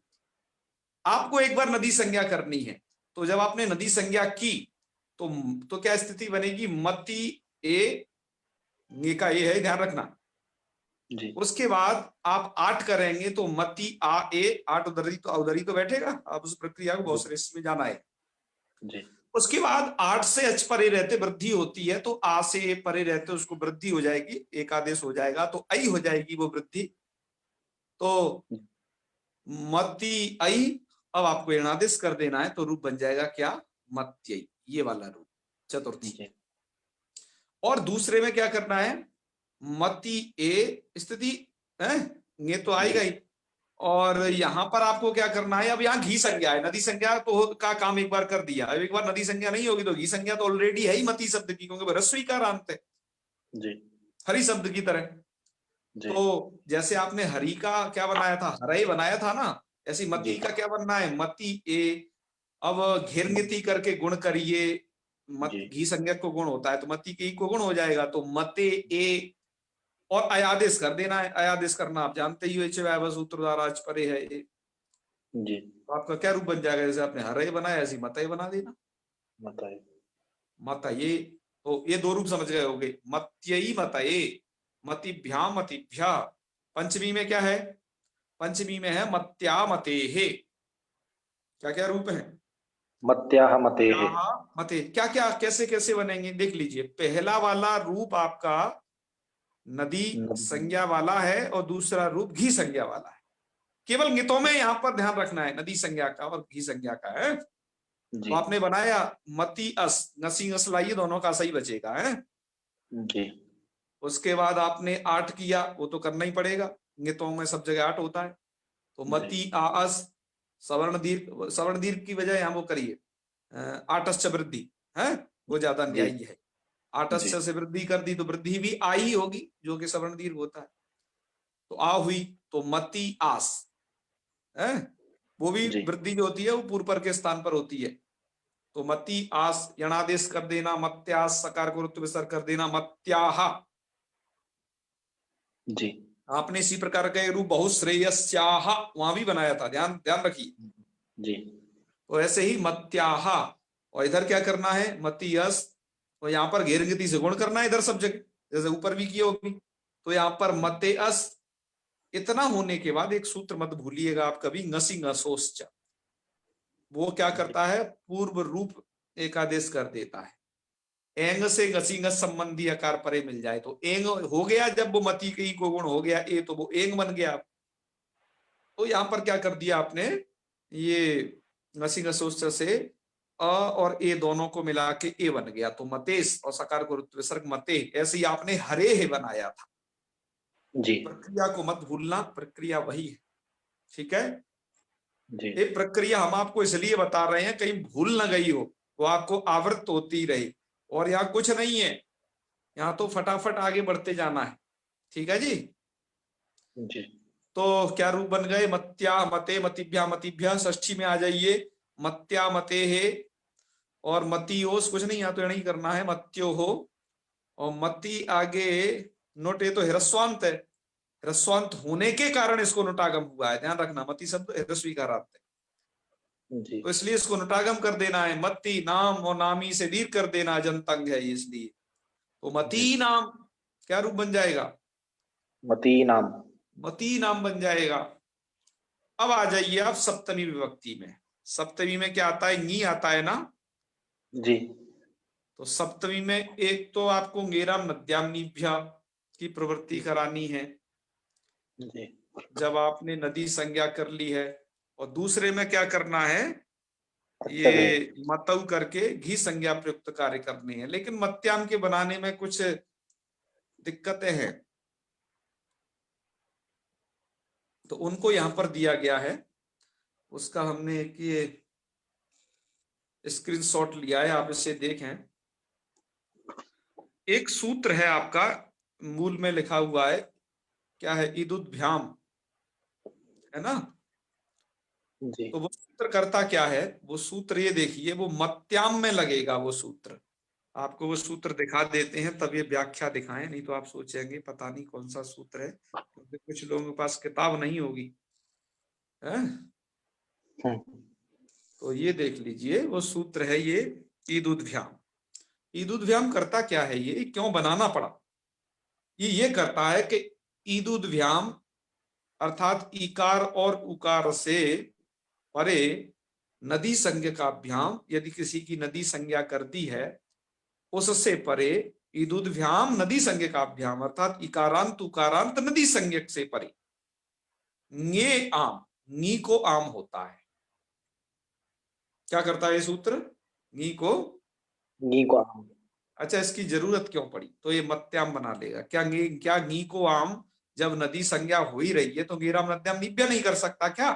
आपको एक बार नदी संज्ञा करनी है। तो जब आपने नदी संज्ञा की तो क्या स्थिति बनेगी, मती ए, ङे का ए है, ध्यान रखना। जी उसके बाद आप आठ करेंगे तो मती आ ए, आठ उधरी तो बैठेगा। आप उस प्रक्रिया को बहुत श्रेष्ठ में जाना है। जी उसके बाद आठ से अच परे रहते वृद्धि होती है, तो आ से ए परे रहते उसको वृद्धि हो जाएगी, एक आदेश हो जाएगा तो आई हो जाएगी वो वृद्धि। तो मती आई, अब आपको ऋणादेश कर देना है, तो रूप बन जाएगा क्या, मत्यई, ये वाला रूप चतुर्थी। और दूसरे में क्या करना है, मती ए स्थिति है, ये तो आएगा ही। और यहां पर आपको क्या करना है, अब यहाँ घी संज्ञा है, नदी संज्ञा तो का काम एक बार कर दिया, अब एक बार नदी संज्ञा नहीं होगी तो घी संज्ञा तो ऑलरेडी है ही मती शब्द की, क्योंकि ह्रस्वी का अंत है जी हरि शब्द की तरह। जी तो जैसे आपने हरि का क्या बनाया था, हरय बनाया था ना, ऐसी जी मती का क्या बनना है, मती ए। अब घेरनीति करके गुण करिए, मत जी घी संज्ञक को गुण होता है तो मती के ई को गुण हो जाएगा, तो मते ए। और अयादेश कर देना है, अयादेश करना आप जानते ही हो, सूत्र द्वारा अच परे है ये। जी तो आपका क्या रूप बन जाएगा, जैसे आपने हरय बनाया ऐसी मतय बना देना, बताइए। मत ये। तो ये दो रूप समझ गए होगे, मत्यई मतये, मतिभ्याम मतिभ्या। पंचमी में क्या है, पंचमी में है मत्या मतेहे। क्या क्या रूप है, मत्याह मते है। मते, क्या क्या कैसे कैसे बनेंगे देख लीजिए। पहला वाला रूप आपका नदी संज्ञा वाला है और दूसरा रूप घी संज्ञा वाला है। केवल ङितों में यहां पर ध्यान रखना है नदी संज्ञा का और घी संज्ञा का है। तो जी आपने बनाया मती अस, नसी अस लाइए, दोनों का सही बचेगा है। जी उसके बाद आपने आठ किया, वो तो करना ही पड़ेगा, ङितों में सब जगह आठ होता है। तो मती आस, सवर्ण दीर्घ की बजाय यहाँ वो करिए आटस्च वृद्धि है, वो ज्यादा जी न्यायी है। आटस्च जी से वृद्धि कर दी तो वृद्धि भी आ ही होगी, जो कि सवर्ण दीर्घ होता है। तो आ हुई तो मती आस है, वो भी जी वृद्धि जो होती है वो पूर्व पर के स्थान पर होती है। तो मति आस यणादेश कर देना, मत्यास सकार को रुत्व विसर्ग कर देना, मत्याह। जी आपने इसी प्रकार का रूप बहुश्रेयस्याह वहां भी बनाया था, ध्यान ध्यान रखिए। जी तो ऐसे ही मत्याह, और इधर क्या करना है, मतियस, तो यहाँ पर घेरगति से गुण करना है इधर सब जगह, जैसे ऊपर भी किया होगी। तो यहाँ पर मतेअस, इतना होने के बाद एक सूत्र मत भूलिएगा आप कभी, ngसी ngसोश्च, वो क्या करता है, पूर्व रूप एकादेश कर देता है। एंग से ngसी ngस संबंधी आकार परे मिल जाए तो एंग हो गया, जब वो मति की को गुण हो गया ए, तो वो एंग बन गया। तो यहां पर क्या कर दिया आपने, ये ngसी ngसोश्च से अ और ए दोनों को मिला के ए बन गया, तो मतेश और सकार को विसर्ग मते, ऐसे ही आपने हरे है बनाया था। जी प्रक्रिया को मत भूलना, प्रक्रिया वही है, ठीक है। जी ये प्रक्रिया हम आपको इसलिए बता रहे हैं कहीं भूल न गई हो, वो आपको आवृत होती रहे। और यहाँ कुछ नहीं है, यहाँ तो फटाफट आगे बढ़ते जाना है, ठीक है जी। जी तो क्या रूप बन गए, मत्या मते मतिभ्या मतिभ्या, षष्ठी में आ जाइए, मत्या मते है और मतियोस, कुछ नहीं, यहाँ तो नहीं करना है, मत्यो हो, और मति आगे नोट, ये तो ह्रस्वांत है, ह्रस्वांत होने के कारण इसको नोटागम हुआ है, ध्यान रखना, मति शब्द ह्रस्वीकारांत है, जी तो इसलिए इसको नोटागम कर देना है। मत्ती नाम और नामी से दीर्घ कर देना, जंतंग है इसलिए, तो मती नाम क्या रूप बन जाएगा, मती नाम। मती नाम बन जाएगा। अब आ जाइए आप सप्तमी विभक्ति में, सप्तमी में क्या आता है, नी आता है ना। जी तो सप्तमी में एक तो आपको गेरा नद्याम्निभ्या की प्रवृत्ति करानी है, जी जब आपने नदी संज्ञा कर ली है, और दूसरे में क्या करना है, अच्छा जी ये मतऊ करके घी संज्ञा प्रयुक्त कार्य करने हैं, लेकिन मत्याम के बनाने में कुछ दिक्कतें हैं, तो उनको यहां पर दिया गया है। उसका हमने एक ये स्क्रीनशॉट लिया है, आप इसे देखें। एक सूत्र है आपका, मूल में लिखा हुआ है, क्या है, ईदुद्भ्याम, है ना। जी तो वो सूत्र करता क्या है, वो सूत्र ये देखिए, वो मत्याम में लगेगा वो सूत्र, आपको वो सूत्र दिखा देते हैं, तब ये व्याख्या दिखाएं, नहीं तो आप सोचेंगे पता नहीं कौन सा सूत्र है, क्योंकि कुछ लोगों के पास किताब नहीं होगी, है? तो ये देख लीजिए, वो सूत्र है ये ईदुद्भ्याम। ईदुद्भ्याम करता क्या है, ये क्यों बनाना पड़ा, ये करता है कि ईदुद्भ्याम अर्थात इकार और उकार से परे नदी संज्ञा का अभ्याम, यदि किसी की नदी संज्ञा कर दी है, उससे परे ईदुद्भ्याम नदी संज्ञा का अभ्याम, अर्थात इकारांत उकारांत नदी संज्ञक से परे, ङे आम, नी को आम होता है। क्या करता है ये सूत्र, नी को, नी को आम। अच्छा इसकी जरूरत क्यों पड़ी, तो ये मत्याम बना लेगा, क्या नी को आम जब नदी संज्ञा हो ही रही है तो गेराम नद्याम निव्या नहीं कर सकता क्या,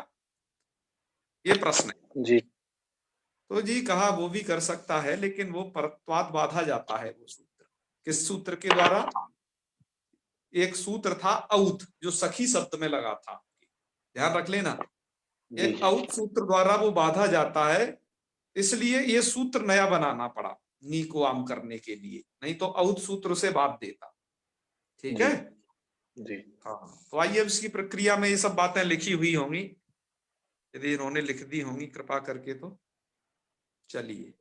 ये प्रश्न है। जी तो जी कहा वो भी कर सकता है, लेकिन वो परत्वात बाधा जाता है वो सूत्र, किस सूत्र के द्वारा, एक सूत्र था औथ जो सखी शब्द में लगा था, ध्यान रख लेना, जी एक औथ सूत्र द्वारा वो बाधा जाता है, इसलिए ये सूत्र नया बनाना पड़ा नी को आम करने के लिए, नहीं तो औथ सूत्र से बात देता, ठीक जी है। जी हाँ, तो आइए अब इसकी प्रक्रिया में ये सब बातें लिखी हुई होंगी, यदि इन्होंने लिख दी होंगी कृपा करके, तो चलिए।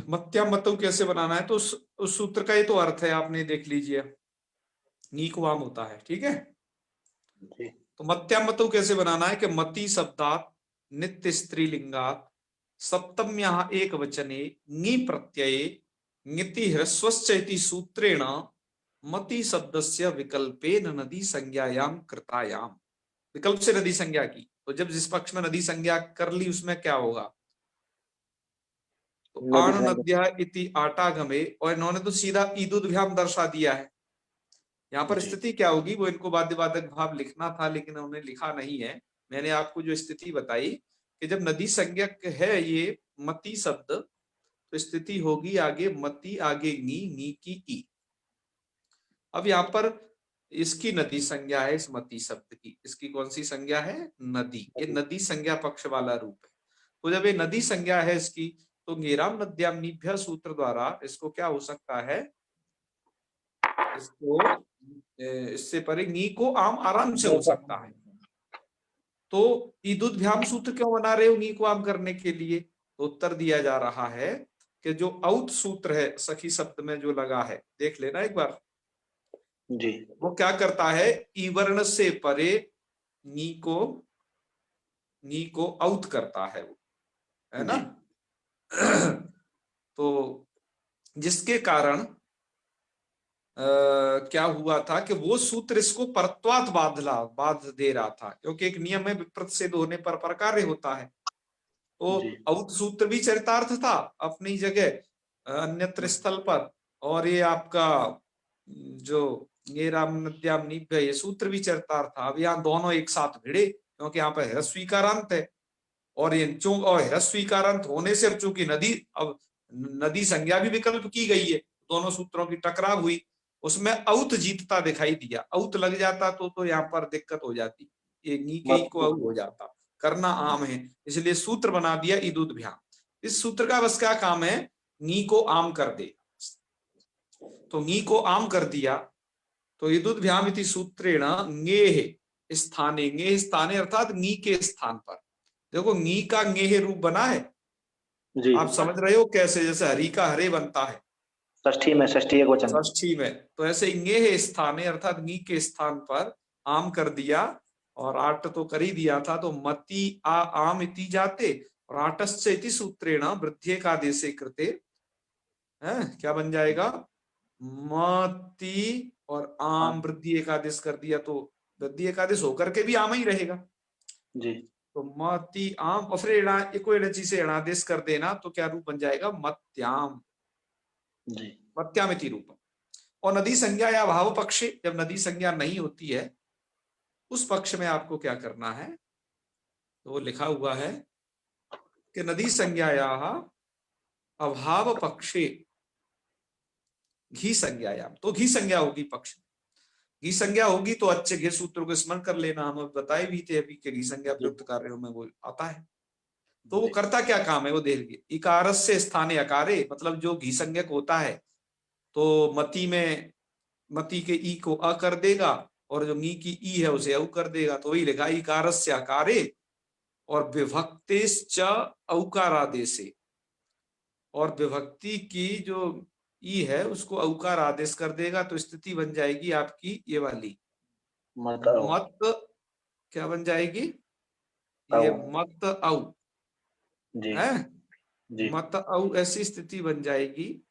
मत्याम मतऊ कैसे बनाना है, तो उस सूत्र का ये तो अर्थ है, आपने देख लीजिए, नी को आम होता है, ठीक है। जी तो मत्याम मतऊ कैसे बनाना है कि मति शब्दात नित्य स्त्रीलिंगात सप्तम्या एक वचने ङी प्रत्यये ङिति ह्रस्वश्चैति सूत्रेण मति शब्दस्य विकल्पेन नदी संज्ञायाम कृतायाम, विकल्प से नदी संज्ञा की, तो जब जिस पक्ष में नदी संज्ञा कर ली उसमें क्या होगा, तो नदी आण संज्ञा। नद्या इति आटागमे, और इन्होंने तो सीधा ईदुद्भ्याम दर्शा दिया है। यहाँ पर जी स्थिति क्या होगी, वो इनको बाध्यबाधक भाव लिखना था लेकिन उन्होंने लिखा नहीं है, मैंने आपको जो स्थिति बताई कि जब नदी संज्ञक है ये मति शब्द, तो स्थिति होगी आगे मति आगे नी की ई। अब यहाँ पर इसकी नदी संज्ञा है, इस मति शब्द की, इसकी कौन सी संज्ञा है, नदी, ये नदी संज्ञा पक्ष वाला रूप है, तो जब ये नदी संज्ञा है इसकी, तो ङेराम नद्याम नीभ्य सूत्र द्वारा इसको क्या हो सकता है, इसको इससे परे नी को आम आराम से हो सकता है। तो ईदुद्भ्याम सूत्र क्यों बना रहे हो नी को आम करने के लिए? तो उत्तर दिया जा रहा है कि जो औत सूत्र है सखी शब्द में जो लगा है, देख लेना एक बार, जी वो क्या करता है, ई वर्ण से परे नी को औत करता है वो, है ना। तो जिसके कारण क्या हुआ था कि वो सूत्र इसको परत्वात बाध दे रहा था, क्योंकि एक नियम है विप्रत सिद्ध होने पर प्रकार्य होता है। तो जी औत सूत्र भी चरितार्थ था अपनी जगह, अन्यत्र स्थल पर, और ये आपका जो ये राम नद्याम नीभ्य ये सूत्र भी चरितार्थ था। अब यहाँ दोनों एक साथ भिड़े, क्योंकि यहाँ पर ह्रस्वीकारांत है, और ये और ह्रस्वीकारांत होने से अब चूंकि नदी संज्ञा भी विकल्प की गई है, दोनों सूत्रों की टकराव हुई, उसमें औत जीतता दिखाई दिया। औत लग जाता तो यहाँ पर दिक्कत हो जाती, ये नी के ही को औ हो जाता, करना आम है, इसलिए सूत्र बना दिया ईदुद्भ्याम। इस सूत्र का बस क्या काम है, नी को आम कर दे। तो नी को आम कर दिया, तो ईदुद्भ्याम इति सूत्रेण ङेह स्थाने, ङेह स्थाने अर्थात नी के स्थान पर। देखो नी का ङेह रूप बना है, जी आप समझ रहे हो कैसे, जैसे हरि का हरे बनता है षष्ठी में, षष्ठी एकवचन। षष्ठी में, तो ऐसे ङेह स्थाने अर्थात नी के स्थान पर आम कर दिया, और आट तो कर ही दिया था, तो मति आ आम इति जाते, और आटस्य इति सूत्रेण वृद्ध्येकादेशे कृते, है क्या बन जाएगा, मति और आम वृद्धि एकादेश कर दिया, तो वृद्धि एकादेश होकर के भी आम ही रहेगा। जी तो मति आम, और फिर एको एणची से एणादेश कर देना, तो क्या रूप बन जाएगा, मत्याम, जी मत्यामिति रूप। और नदी संज्ञा या भाव पक्षे, जब नदी संज्ञा नहीं होती है उस पक्ष में आपको क्या करना है, तो वो लिखा हुआ है कि नदी संज्ञाया अभाव पक्षे घी संज्ञायाम, तो घी संज्ञा होगी पक्ष में, घी संज्ञा होगी तो अच्छे घी सूत्र को स्मरण कर लेना, हम बताए भी थे अभी कि घी संज्ञा प्रयुक्त कार्यों में वो आता है। तो वो करता क्या काम है वो देखिए, इकारस्य स्थाने अकारे, मतलब जो घी संज्ञक होता है तो मति में मति के ई को अ कर देगा, और जो नी की ई है उसे औ कर देगा, तो वही लिखा इकारस्य अकारे और विभक्तिश्च औकारादेशे, और विभक्ति की जो ई है उसको औकार आदेश कर देगा, तो स्थिति बन जाएगी आपकी ये वाली, मत क्या बन जाएगी, ये मत औ जी है, जी मत औ ऐसी स्थिति बन जाएगी।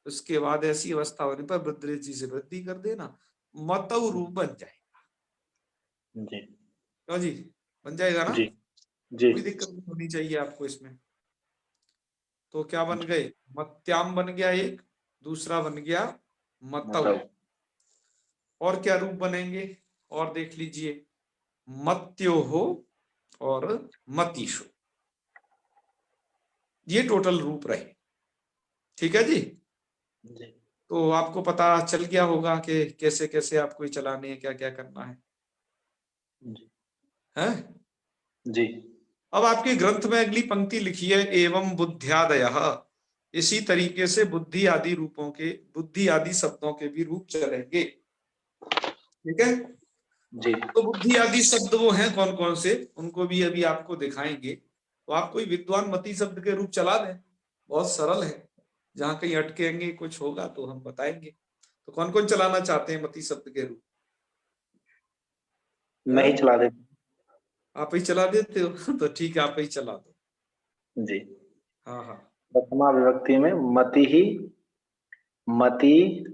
उसके बाद ऐसी अवस्था होने पर वृद्धि से वृद्धि कर देना, मतौ रूप बन जाएगा। जी क्यों जी, बन जाएगा ना, जी जी कोई दिक्कत नहीं होनी चाहिए आपको इसमें। तो क्या बन गए, मत्याम बन गया एक, दूसरा बन गया मतौ, और क्या रूप बनेंगे, और देख लीजिए, मत्यो हो और मतीशो, ये टोटल रूप रहे। ठीक है जी, जी तो आपको पता चल गया होगा कि कैसे कैसे आपको ये चलाने हैं, क्या क्या करना है, हैं? जी अब आपके ग्रंथ में अगली पंक्ति लिखी है, एवं बुद्ध्यादयः, इसी तरीके से बुद्धि आदि रूपों के, बुद्धि आदि शब्दों के भी रूप चलेंगे। ठीक है, जी तो बुद्धि आदि शब्द वो हैं कौन कौन से, उनको भी अभी आपको दिखाएंगे। तो आप कोई विद्वान मति शब्द के रूप चला दें, बहुत सरल है, जहां कहीं अटकेंगे कुछ होगा तो हम बताएंगे। तो कौन कौन चलाना चाहते हैं मति शब्द के रूप, मैं ही चला दे। आप ही चला देते हो तो ठीक है, आप ही चला दो। जी हाँ हाँ, प्रथमा विभक्ति में मति ही, मति,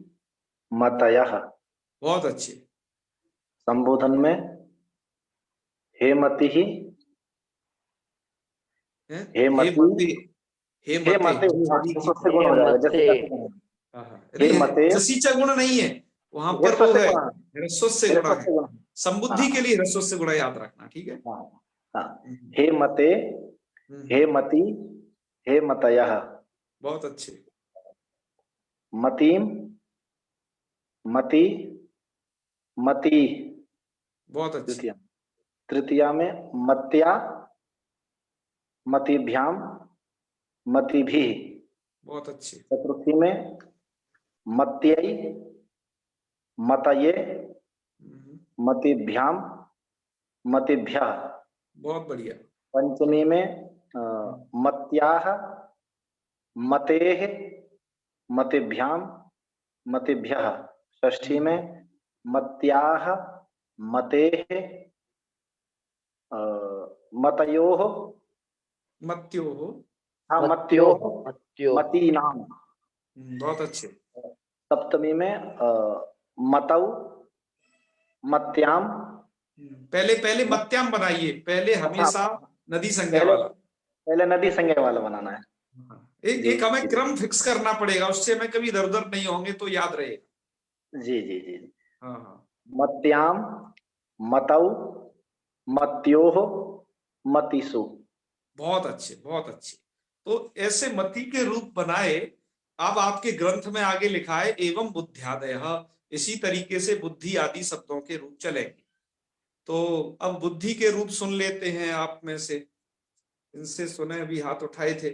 मतयः। बहुत अच्छे। संबोधन में हे मति ही, हे हे मति, मते, हे हे मते, मते, जो हरि की, से गुण हो जाएगा, जैसे हाँ हाँ, हे नहीं मते, जसीचा गुण नहीं है वहां पर, ह्रस्व वो से है गुण, ह्रस्व से गुणा ह्रस्व है, से गुण। संबुद्धि के लिए ह्रस्व से गुणा याद रखना, ठीक है। हाँ हाँ, हे मते, हे मति, हे मतयः। बहुत अच्छे। मतीम, मति, मति, बहुत अच्छे। तृतीया, तृतीया में मत्या, मतिभ्याम मतिभिः। बहुत अच्छे। चतुर्थी में मत्यै मतये मतिभ्याम मतिभ्यः। बहुत बढ़िया। पंचमी में मत्याः मतेः मतिभ्याम मतिभ्यः। षष्ठी में मत्याः मतेः मतयोः मत्योः। हाँ मत्योः मतीनाम। बहुत अच्छे। सप्तमी में मतौ मत्याम। पहले पहले मत्याम बनाइए, पहले हमेशा नदी संज्ञा पहले वाला। पहले नदी संज्ञा वाला बनाना है। एक हमें क्रम फिक्स करना पड़ेगा, उससे हमें कभी इधर उधर नहीं होंगे तो याद रहेगा। जी जी जी। हाँ हाँ। मत्याम मतौ मत्योः मतिषु। बहुत अच्छे, बहुत अच्छे। तो ऐसे मति के रूप बनाए। अब आपके ग्रंथ में आगे लिखा है एवं बुद्ध्यादयः, इसी तरीके से बुद्धि आदि शब्दों के रूप चलेंगे। तो अब बुद्धि के रूप सुन लेते हैं आप में से, इनसे सुने, अभी हाथ उठाए थे,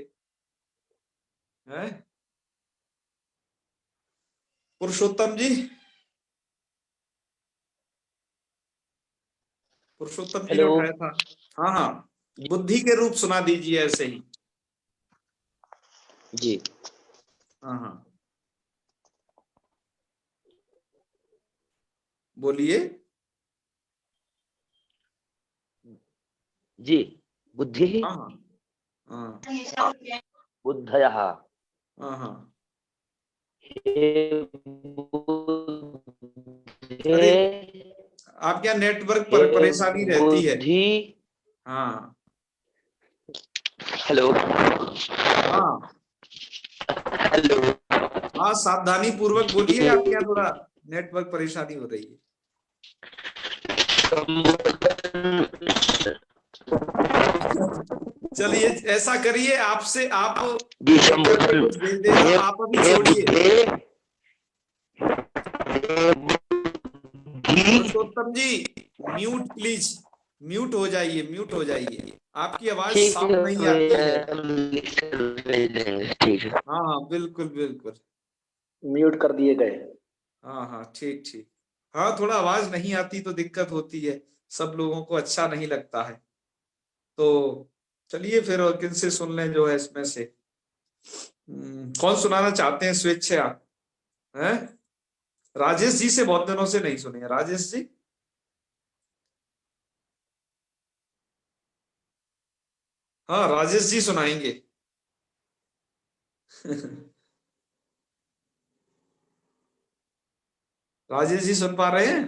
हैं? पुरुषोत्तम जी, पुरुषोत्तम जी ने हेलो। उठाया था। हाँ हाँ, बुद्धि के रूप सुना दीजिए ऐसे ही। जी। हाँ हाँ, बोलिए। जी। बुद्धि हाँ हाँ हाँ बुद्धयः। हाँ हाँ। हे अरे, बुद्धे आप क्या नेटवर्क हे पर परेशानी रहती है? बुद्धि। हाँ हेलो। हाँ हेलो। हाँ, सावधानी पूर्वक बोलिए, आप क्या थोड़ा नेटवर्क परेशानी हो रही है। चलिए ऐसा करिए, आपसे आप जी देख करके संबोधन। कुछ भेज देगा, हे आप अभी हे छोड़िए। बुद्धे हे बुद्धि। पुरुषोत्तम जी, म्यूट प्लीज, म्यूट हो जाइए, म्यूट हो जाइए, आपकी आवाज ठीक साफ है नहीं आती है। भैया, हम भेज देंगे। ठीक है। हाँ हाँ, बिल्कुल बिल्कुल। म्यूट कर दिए गए। हाँ हाँ, ठीक ठीक। हाँ, थोड़ा आवाज नहीं आती तो दिक्कत होती है, सब लोगों को अच्छा नहीं लगता है। तो चलिए फिर, और किनसे सुन लें जो है इसमें से। कौन सुनाना चाहते हैं स्वेच्छा? हैं? राजेश जी से बहुत दिनों से नहीं सुने, राजेश जी। हाँ, राजेश जी सुनाएंगे। राजेश जी सुन पा रहे हैं?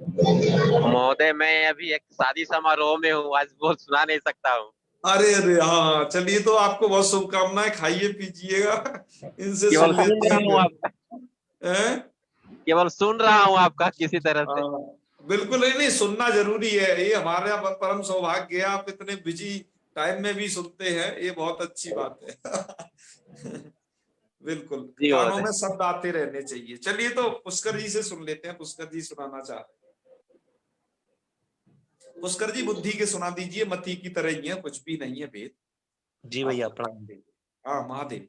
महोदय, मैं अभी एक शादी समारोह में हूँ, आज बहुत सुना नहीं सकता हूँ। अरे अरे, हाँ, चलिए तो आपको बहुत शुभकामनाएं, खाइए पीजिएगा, इनसे केवल सुन सुन लेते रहा हैं हूँ फिर। आपका, हैं? केवल सुन रहा हूँ आपका किसी तरह से। हाँ, बिल्कुल नहीं नहीं, सुनना जरूरी है, ये हमारे यहाँ परम सौभाग्य है, आप इतने बिजी टाइम में भी सुनते हैं, ये बहुत अच्छी बात है। बिल्कुल, जी कानों महोदय। में शब्द आते रहने चाहिए। चलिए तो पुष्कर जी से सुन लेते हैं, पुष्कर जी सुनाना चाह रहे हैं। पुष्कर जी, बुद्धि के सुना दीजिए, मति की तरह ही है, कुछ भी नहीं है भेद। जी आप भैया बता प्रणाम। दें। हाँ, महादेव।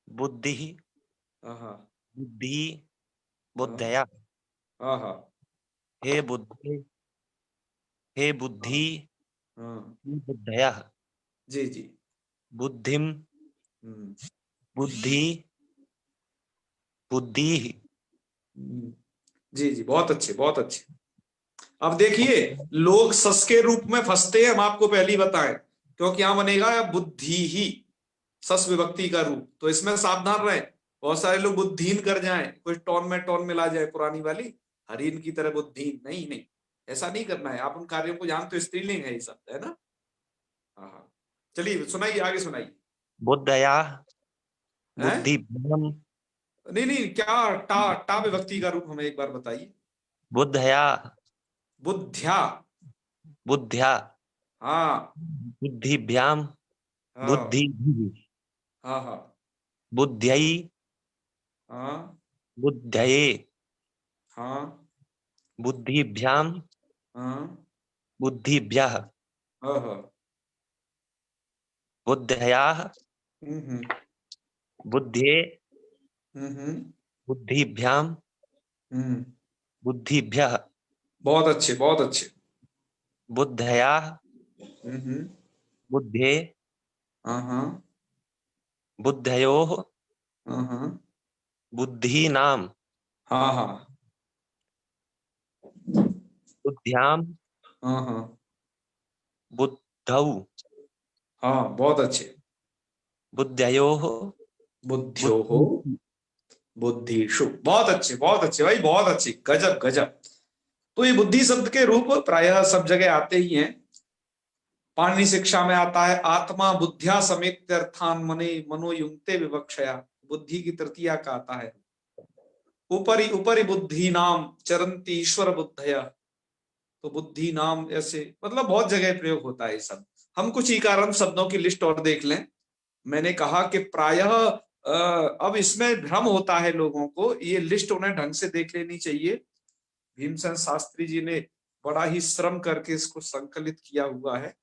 बुद्धि हाँ हाँ बुद्धि हाँ बुद्धया। हाँ हाँ हे बुद्धि हे बुद्धि हाँ, हे बुद्धया। जी जी। बुद्धिम हम्म बुद्धि बुद्धि। हम्म, जी जी, बहुत अच्छे, बहुत अच्छे। अब देखिए, लोग सस के रूप में फंसते हैं, हम आपको पहले ही बताएं, क्योंकि यहां बनेगा बुद्धि ही, सस विभक्ति का रूप, तो इसमें सावधान रहें। बहुत सारे लोग बुद्धिहीन कर जाएं, कुछ टोन में टोन मिला जाए, पुरानी वाली हरीन की तरह बुद्धिहीन, नहीं नहीं, ऐसा नहीं करना है। आप उन कार्यों को जानते हो, स्त्रीलिंग है ये शब्द, है ना? हाँ हाँ, चलिए सुनाइए, आगे सुनाइए। बुद्धया हैं? बुद्धि नहीं नहीं, क्या टा टा विभक्ति का रूप हमें एक बार बताइए। बुद्धया बुद्ध्या। बुद्धया हाँ बुद्धिभ्याम हाँ बुद्धि हाँ हाँ बुद्ध्यै हाँ बुद्धये हाँ बुद्धिभ्याम हाँ बुद्धिभ्यः। हाँ हाँ। बुद्धयाः हम्म बुद्धे हम्म बुद्धिभ्यां हम्म बुद्धिभ्यः बहुत अच्छे, बहुत अच्छे। बुद्धयाः हम्म बुद्धे हाँ बुद्धयोः हाँ बुद्धीनां हाँ हाँ बुद्ध्यां हाँ बुद्धौ हाँ बहुत अच्छे। बुद्धयोः बुद्धियो हो बुद्धि बुद्धिषु, बहुत अच्छे, बहुत अच्छे भाई, बहुत अच्छे, गजब गजब। तो ये बुद्धि शब्द के रूप प्रायः सब जगह आते ही हैं। पाणिनि शिक्षा में आता है आत्मा बुद्धिया समेत अर्थान मने मनोयुक्ते विवक्षया, बुद्धि की तृतीया का आता है ऊपरी ऊपरी बुद्धि नाम चरंती ईश्वर बुद्धया। तो बुद्धि नाम ऐसे मतलब बहुत जगह प्रयोग होता है ये सब। हम कुछ ही कारण शब्दों की लिस्ट और देख लें। मैंने कहा कि प्रायः अब इसमें भ्रम होता है लोगों को, ये लिस्ट उन्हें ढंग से देख लेनी चाहिए। भीमसेन शास्त्री जी ने बड़ा ही श्रम करके इसको संकलित किया हुआ है,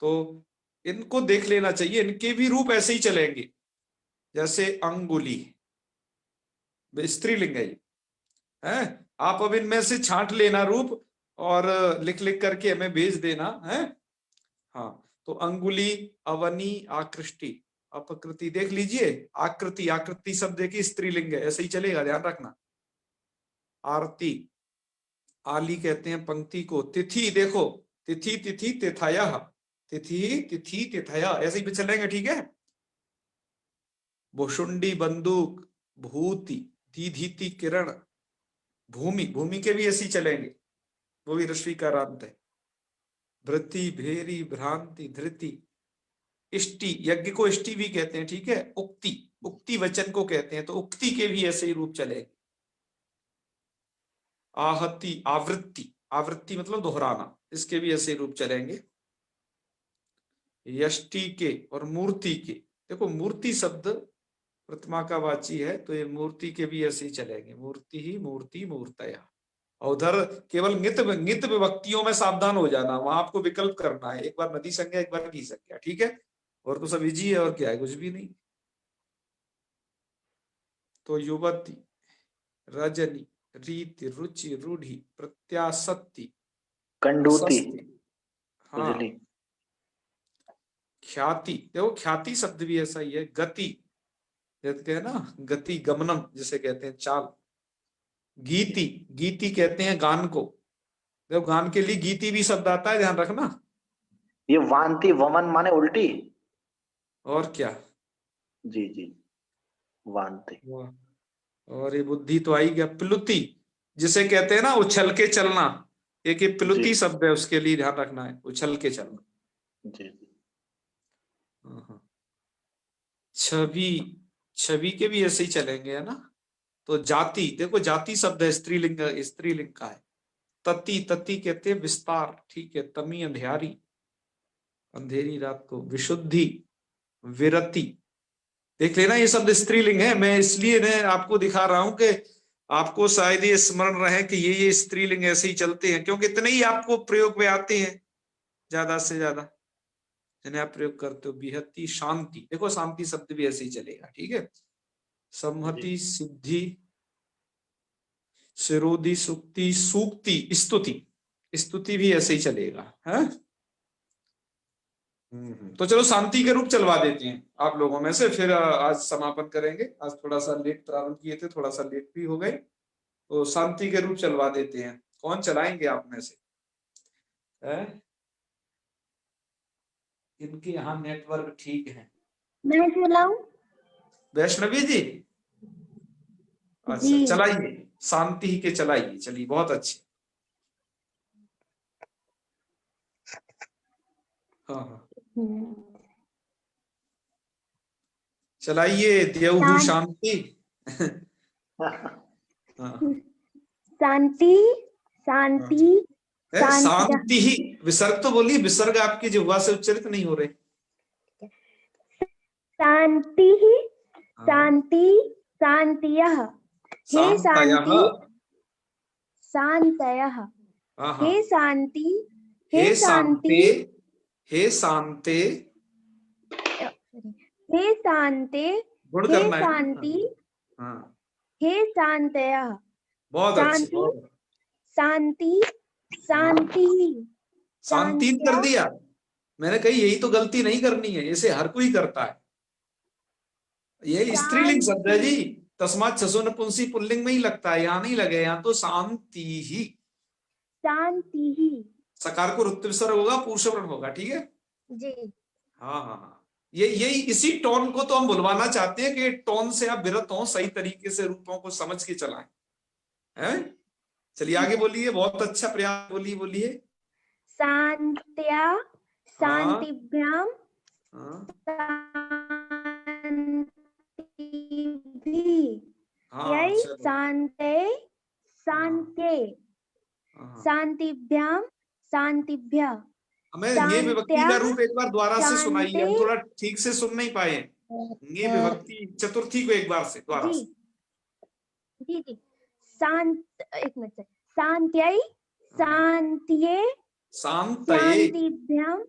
तो इनको देख लेना चाहिए। इनके भी रूप ऐसे ही चलेंगे, जैसे अंगुली स्त्रीलिंग है। आप अब इनमें से छांट लेना रूप और लिख लिख करके हमें भेज देना है। हाँ, तो अंगुली, अवनी, आकृष्टि, अपकृति देख लीजिए। आकृति, आकृति शब्द देखिए स्त्रीलिंग है, ऐसे ही चलेगा, ध्यान रखना। आरती, आली कहते हैं पंक्ति को। तिथि देखो, तिथि तिथि तिथाया, तिथि तिथि तिथया, ऐसे ही भी चलेंगे, ठीक है। भुषुंडी बंदूक, भूति, दीधीति किरण, भूमि, भूमि के भी ऐसे ही चलेंगे, वो भी रश्मि का अंत है। भृति, भेरी, भ्रांति, धृति, इष्टि, यज्ञ को इष्टि भी कहते हैं, ठीक है। उक्ति, उक्ति वचन को कहते हैं, तो उक्ति के भी ऐसे ही रूप चलेंगे। आहति, आवृत्ति, आवृत्ति मतलब दोहराना, इसके भी ऐसे रूप चलेंगे। यष्टि के और मूर्ति के, देखो मूर्ति शब्द प्रतिमा का वाची है, तो ये मूर्ति के भी ऐसे ही चलेंगे। मूर्ति ही, मूर्ति, मूर्तया। और उधर केवल नित विभक्तियों में सावधान हो जाना, वहां आपको विकल्प करना है, एक बार नदी संज्ञा, एक बार की संज्ञा, ठीक है। और तो सब इजी है, और क्या है, कुछ भी नहीं। तो युवती, रजनी, रीति, रुचि, रूढ़ी, प्रत्याशक्ति, कंडूती, प्रशस्ति, हाँ। उजली, ख्याति, देखो ख्याति शब्द भी ऐसा ही है। गति कहते हैं ना, गति, गमनम जिसे कहते हैं, चाल। गीति, गीति कहते हैं गान को। देखो गान के लिए गीति भी शब्द आता है, ध्यान रखना। ये वांति वमन माने उल्टी। और क्या, जी जी, वांति। और ये बुद्धि तो आई गया। प्लुति, जिसे कहते हैं ना उछल के चलना, एक ये प्लुति शब्द है, उसके लिए ध्यान रखना है, उछल के चलना। जी। छवि, छवि के भी ऐसे ही चलेंगे, है ना। तो जाति, देखो जाति शब्द है, स्त्रीलिंग, स्त्रीलिंग का है। तति, तति कहते हैं विस्तार, ठीक है। तमी, अंधियारी, अंधेरी रात को। विशुद्धि, विरति, देख लेना ये शब्द स्त्रीलिंग है। मैं इसलिए ने आपको दिखा रहा हूं कि आपको शायद ये स्मरण रहे कि ये स्त्रीलिंग ऐसे ही चलते हैं, क्योंकि इतने ही आपको प्रयोग में आते हैं ज्यादा से ज्यादा, जिन्हें आप प्रयोग करते हो। बिहती, शांति, देखो शांति शब्द भी ऐसे ही चलेगा, ठीक है। सम्मति, सिद्धि, सिरोधि, सुक्ति, सूक्ति, स्तुति, स्तुति भी ऐसे ही चलेगा, है। तो चलो शांति के रूप चलवा देते हैं आप लोगों में से, फिर आज समापन करेंगे। आज थोड़ा सा लेट प्रारंभ किए थे, थोड़ा सा लेट भी हो गए, तो शांति के रूप चलवा देते हैं। कौन चलाएंगे आप में से, है? इनके यहाँ नेटवर्क ठीक है। मैं चलाऊं? वैष्णवी जी, अच्छा चलाइए, शांति ही के चलाइए, चलिए बहुत अच्छे। हाँ हाँ चलाइए, देवहु शांति। शांति, शांति, शांति ही, विसर्ग तो बोलिए, विसर्ग आपकी जिह्वा से उच्चारित नहीं हो रहे। शांति ही, शांति, शांतियः, हे शांति, शांतयः, हे शांति, हे शांति, हे शांते, हे शांते, गुण हे करना है। शांति, हाँ, हे शांतयः, बहुत अच्छे, शांति, बहुत अच्छे। शांति, शांति, शांति कर दिया। मैंने कही यही तो गलती नहीं करनी है, इसे हर कोई करता है। ये स्त्रीलिंग शब्द है जी, तस्मात् छसो नपुंसी पुल्लिंग में ही लगता है, यहाँ नहीं लगे, यहाँ तो शांति ही। शांति ही। सकार को रुत्व विसर्ग होगा, पुरुषवर्ण होगा, ठीक है। जी। हाँ हाँ हाँ, ये यही इसी टोन को तो हम बुलवाना चाहते हैं कि टोन से आप विरत हो, सही तरीके से रूपों को समझ के चलाएं, हैं? चलिए आगे बोलिए, बहुत अच्छा प्रयास, बोलिए बोलिए। शांत्या, शांतिभ्याम, हाँ शांतिभिः, हाँ, चलो। शांते, शांत्ये, हाँ। शांतिभ्याम, शांतिभ्यः, हमें ये विभक्ति का रूप एक बार दोबारा से सुनाइए, हम शांते। थोड़ा ठीक से सुन नहीं पाए। ये विभक्ति चतुर्थी को एक बार से दोबारा जी से। जी जी। शांत, एक मिनट से, शांत्यै, शांत्ये, शांतये, शांतिभ्याम,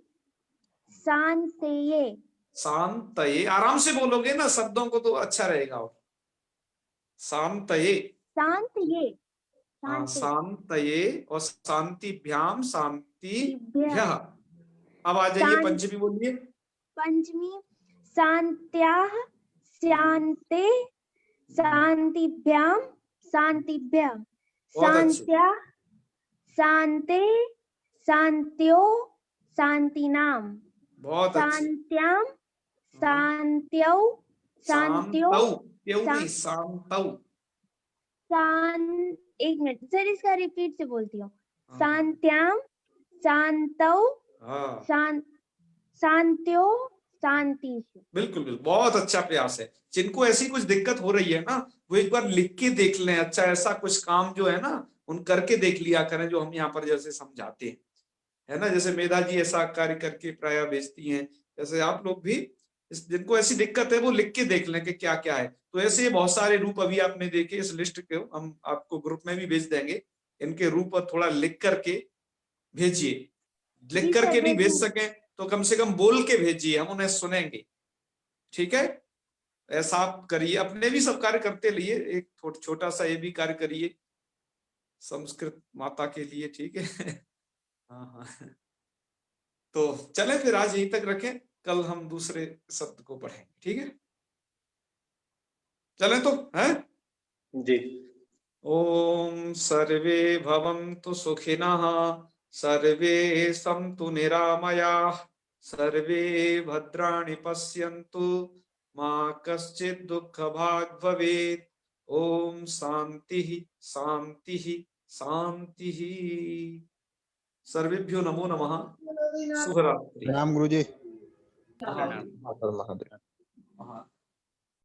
शांतये। शांतये, आराम से बोलोगे ना शब्दों को तो अच्छा रहेगा। और शांतये, शांतये, हाँ, शांति, शांतये और शांतिभ्याम, शांतिभ्यः। अब आ जाइए शांत- पंचमी बोलिए। पंचमी, शांत्याः, शांते, शांतिभ्याम, शांतिभ्यः, बहुत अच्छे। शांत्या, शांते, शांत्यो, शांतिनाम, बहुत अच्छे। शांत्याम, शांत्यौ, शांत्यो, शांतौ, क्यों नहीं, शांत- शांतौ। शांत, एक मिनट सर, इसका रिपीट से बोलती हूँ। हाँ। शांत्याम, शांतौ, हाँ, शांत, शांत्यो, शांतिषु। बिल्कुल बिल्कुल, बहुत अच्छा प्रयास है। जिनको ऐसी कुछ दिक्कत हो रही है ना, वो एक बार लिख के देख लें। अच्छा, ऐसा कुछ काम जो है ना, उन करके देख लिया करें, जो हम यहाँ पर जैसे समझाते हैं, है ना। जैसे मेधा जी ऐसा कार्य करके प्राय भेजती हैं, जैसे आप लोग भी जिनको ऐसी दिक्कत है वो लिख के देख लें कि क्या क्या है। तो ऐसे बहुत सारे रूप अभी आपने देखे, इस लिस्ट को हम आपको ग्रुप में भी भेज देंगे। इनके रूप थोड़ा लिख करके भेजिए। लिख जी करके सर, नहीं भेज भेजूंगी। सके तो कम से कम बोल के भेजिए, हम उन्हें सुनेंगे, ठीक है। ऐसा आप करिए, अपने भी सब कार्य करते लिए एक छोटा सा ये भी कार्य करिए संस्कृत माता के लिए, ठीक है। हाँ हाँ, तो चले फिर आज यहीं तक रखें, कल हम दूसरे शब्द को पढ़ेंगे, ठीक है। चलें तो, है जी। ओम सर्वे भवन्तु सुखिनः, सर्वे सन्तु निरामयाः, सर्वे भद्राणि पश्यन्तु, मा कश्चित् दुःखभाग् भवेत्। ओम शांति शांति शांति। सर्वेभ्यो नमो नमः। शुभरात्रि। प्रणाम गुरुजी। हाँ। महादेव।